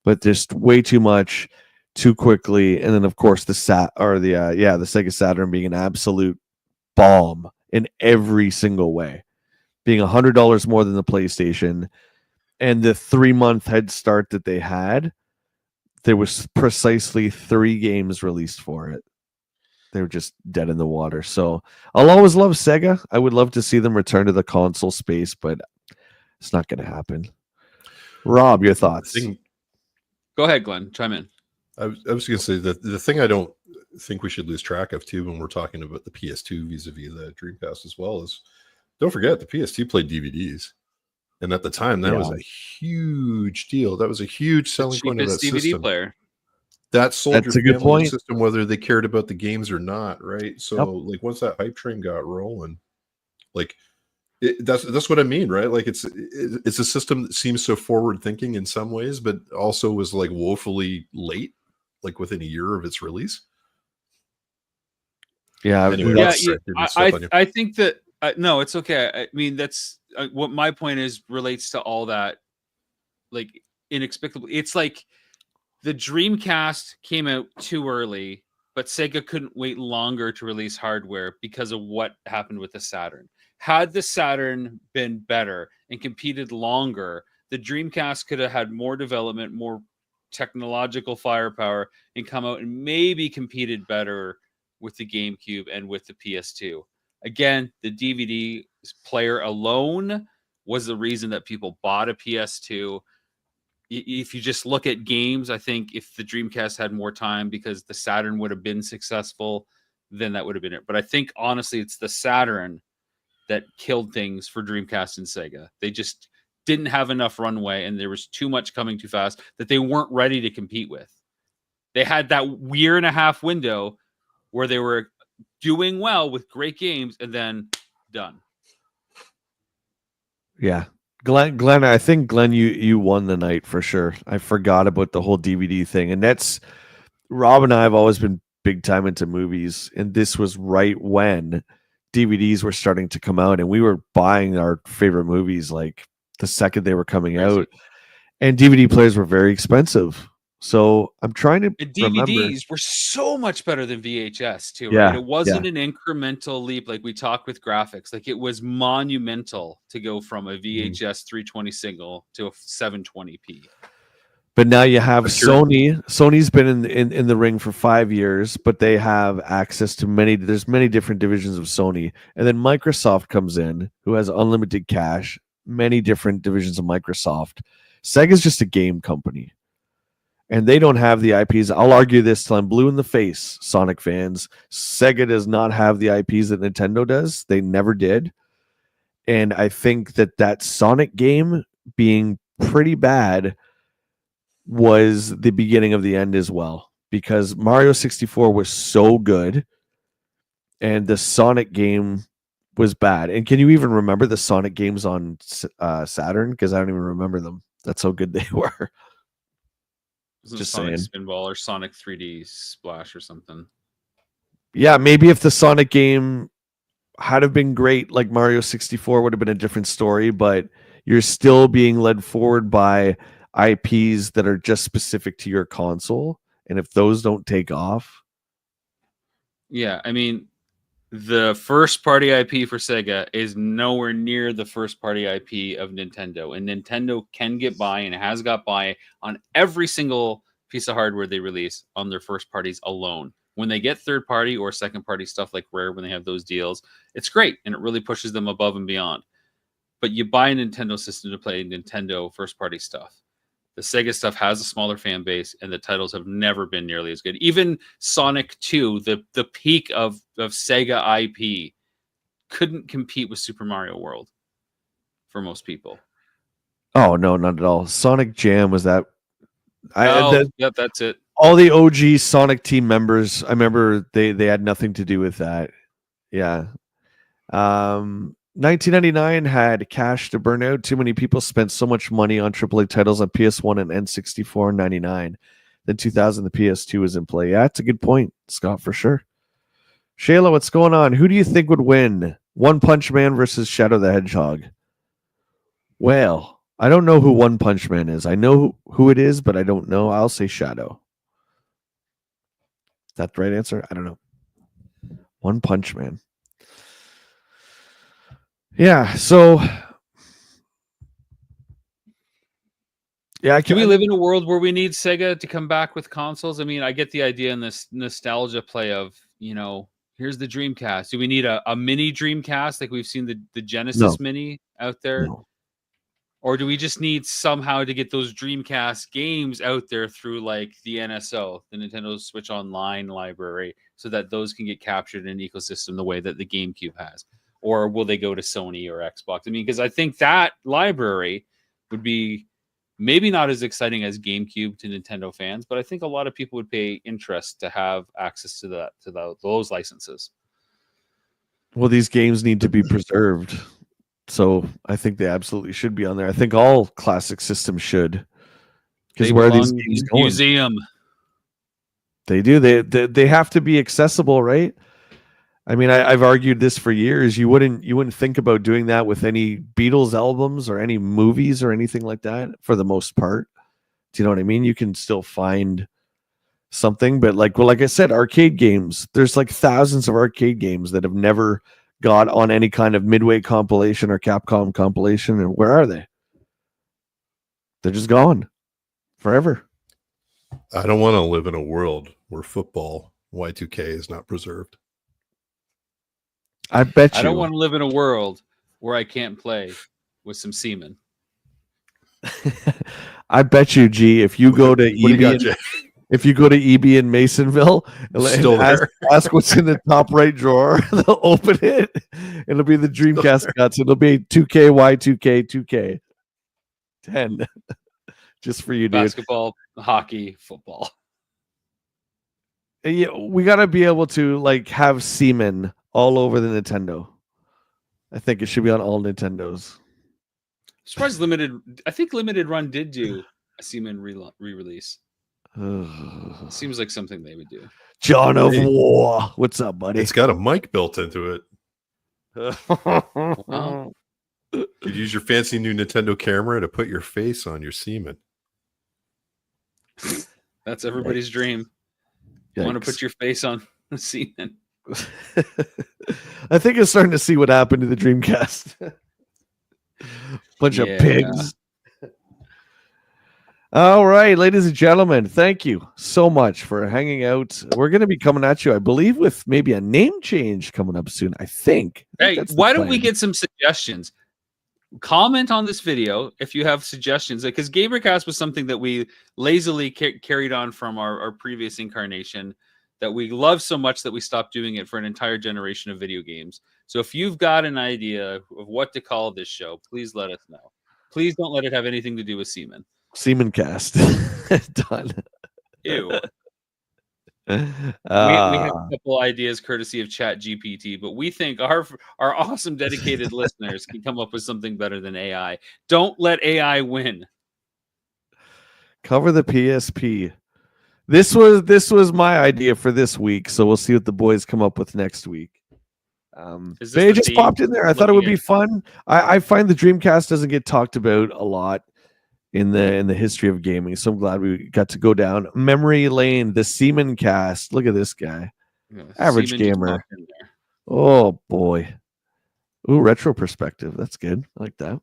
But just way too much, too quickly, and then of course the Sega Saturn being an absolute bomb in every single way, being $100 more than the PlayStation, and the 3-month head start that they had, there was precisely 3 games released for it. They were just dead in the water. So I'll always love Sega. I would love to see them return to the console space, but it's not going to happen. Rob, your thoughts? Go ahead, Glenn. Chime in. I was going to say that the thing I don't think we should lose track of too when we're talking about the PS2 vis-a-vis the Dreamcast as well is, don't forget the PS2 played DVDs, and at the time that was a huge deal. That was a huge selling point of that DVD system. Player. That sold That's your a good family point. system whether they cared about the games or not, right? So like once that hype train got rolling, like That's what I mean, right? Like it's a system that seems so forward thinking in some ways, but also was like woefully late, like within a year of its release. Yeah, Anyway, Yeah, sorry, didn't step on you. I think that no, it's okay. I mean, that's what my point is relates to all that, like inexplicably. It's like the Dreamcast came out too early, but Sega couldn't wait longer to release hardware because of what happened with the Saturn. Had the Saturn been better and competed longer, the Dreamcast could have had more development, more technological firepower, and come out and maybe competed better with the GameCube and with the PS2. Again, the DVD player alone was the reason that people bought a PS2. If you just look at games, I think if the Dreamcast had more time because the Saturn would have been successful, then that would have been it. But I think honestly, it's the Saturn that killed things for Dreamcast and Sega. They just didn't have enough runway and there was too much coming too fast that they weren't ready to compete with. They had that year and a half window where they were doing well with great games and then done. Yeah. Glenn, I think Glenn, you won the night for sure. I forgot about the whole DVD thing. And that's Rob and I have always been big time into movies. And this was right when DVDs were starting to come out and we were buying our favorite movies like the second they were coming out. And DVD players were very expensive. So I'm trying to And remember. DVDs were so much better than VHS too, Yeah, right? It wasn't an incremental leap like we talked with graphics. Like it was monumental to go from a VHS 320 single to a 720p. But now you have Sony. Sony's been in the ring for 5 years, but they have access to there's many different divisions of Sony. And then Microsoft comes in, who has unlimited cash, many different divisions of Microsoft. Sega's just a game company. And they don't have the IPs. I'll argue this till I'm blue in the face, Sonic fans. Sega does not have the IPs that Nintendo does. They never did. And I think that Sonic game being pretty bad was the beginning of the end as well. Because Mario 64 was so good. And the Sonic game was bad. And can you even remember the Sonic games on Saturn? Because I don't even remember them. That's how good they were. Just Sonic Spinball or Sonic 3D Splash or something. Yeah, maybe if the Sonic game had have been great, like Mario 64 would have been a different story, but you're still being led forward by IPs that are just specific to your console. And if those don't take off. Yeah, I mean, the first party IP for Sega is nowhere near the first party IP of Nintendo. And Nintendo can get by and has got by on every single piece of hardware they release on their first parties alone. When they get third party or second party stuff like Rare, when they have those deals, it's great. And it really pushes them above and beyond. But you buy a Nintendo system to play Nintendo first party stuff. The Sega stuff has a smaller fan base, and the titles have never been nearly as good. Even Sonic 2, the peak of Sega IP, couldn't compete with Super Mario World for most people. Oh, no, not at all. Sonic Jam was that. Yep, that's it. All the OG Sonic team members, I remember they had nothing to do with that. Yeah. 1999 had cash to burn out. Too many people spent so much money on AAA titles on PS1 and N64 in 99. Then 2000, the PS2 was in play. Yeah, that's a good point, Scott, for sure. Shayla, what's going on? Who do you think would win? One Punch Man versus Shadow the Hedgehog? Well, I don't know who One Punch Man is. I know who it is, but I don't know. I'll say Shadow. Is that the right answer? I don't know. One Punch Man. Yeah, so yeah, can we live in a world where we need Sega to come back with consoles? I mean, I get the idea in this nostalgia play of, here's the Dreamcast. Do we need a mini Dreamcast like we've seen the Genesis Mini out there? No. Or do we just need somehow to get those Dreamcast games out there through like the NSO, the Nintendo Switch Online library, so that those can get captured in an ecosystem the way that the GameCube has? Or will they go to Sony or Xbox? I mean, because I think that library would be maybe not as exciting as GameCube to Nintendo fans, but I think a lot of people would pay interest to have access to those licenses. Well, these games need to be preserved. So I think they absolutely should be on there. I think all classic systems should. Because They where are these belong games in going? museum. They do. They have to be accessible, right? I mean, I've argued this for years. You wouldn't think about doing that with any Beatles albums or any movies or anything like that for the most part. Do you know what I mean? You can still find something, but like I said, arcade games. There's like thousands of arcade games that have never got on any kind of Midway compilation or Capcom compilation. And where are they? They're just gone forever. I don't want to live in a world where football Y2K is not preserved. I bet you. I don't want to live in a world where I can't play with some semen. I bet you, G, if you go to What do you got, EB, Jay? if you go to EB in Masonville, Still and there. ask what's in the top right drawer, they'll open it. It'll be the Dreamcast cuts. It'll be 2K, Y2K, 2K, 10, just for you, dude. Basketball, hockey, football. Yeah, we gotta be able to like have semen all over the Nintendo. I think it should be on all Nintendos. Surprised I think Limited Run did do a semen re-release. Seems like something they would do. John of Hey. War, what's up, buddy? It's got a mic built into it. Wow. You'd use your fancy new Nintendo camera to put your face on your semen. That's everybody's dream. You want to put your face on the semen. I think it's starting to see what happened to the Dreamcast. Bunch of pigs. All right, ladies and gentlemen, thank you so much for hanging out. We're going to be coming at you, I believe, with maybe a name change coming up soon. I think Hey, that's the why don't we plan. get some suggestions? Comment on this video if you have suggestions, because Gamercast was something that we lazily carried on from our previous incarnation that we love so much that we stopped doing it for an entire generation of video games. So if you've got an idea of what to call this show, please let us know. Please don't let it have anything to do with semen. Semen Cast. Done. Ew. We have a couple ideas courtesy of Chat GPT, but we think our awesome dedicated listeners can come up with something better than AI. Don't let AI win. Cover the PSP. This was my idea for this week, so we'll see what the boys come up with next week. Is this They the just theme? popped in there. I thought it would Looking be fun. I find the Dreamcast doesn't get talked about a lot in the history of gaming, so I'm glad we got to go down memory lane. The Seaman Cast. Look at this guy, average Semen just gamer. popped in there. Oh boy, ooh, retro perspective. That's good. I like that.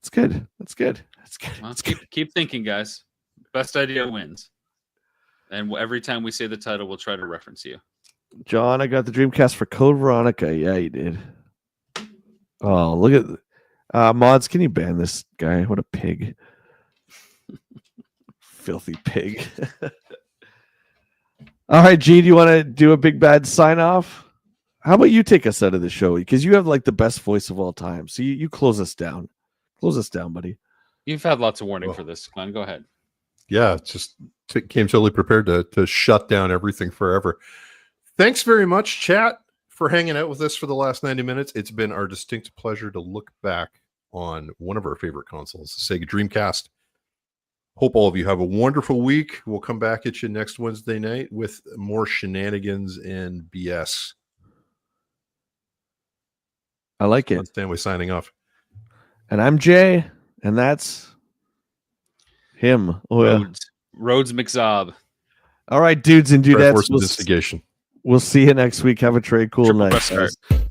It's good. That's good. That's good. Well, That's good. keep thinking, guys. Best idea wins. And every time we say the title, we'll try to reference you. John, I got the Dreamcast for Code Veronica. Yeah, you did. Oh, look at mods. Can you ban this guy? What a pig. Filthy pig. All right, G, do you want to do a big bad sign off? How about you take us out of the show? Because you have like the best voice of all time. So you close us down. Close us down, buddy. You've had lots of warning for this. Glenn, go ahead. Yeah, just came totally prepared to shut down everything forever. Thanks very much, chat, for hanging out with us for the last 90 minutes. It's been our distinct pleasure to look back on one of our favorite consoles, the Sega Dreamcast. Hope all of you have a wonderful week. We'll come back at you next Wednesday night with more shenanigans and BS. I like it. Stanley signing off. And I'm Jay, and that's him. Oh, yeah. Rhodes McZob. All right, dudes and Force dudettes. investigation. We'll see you next week. Have a trade cool Triple night, press guys. start.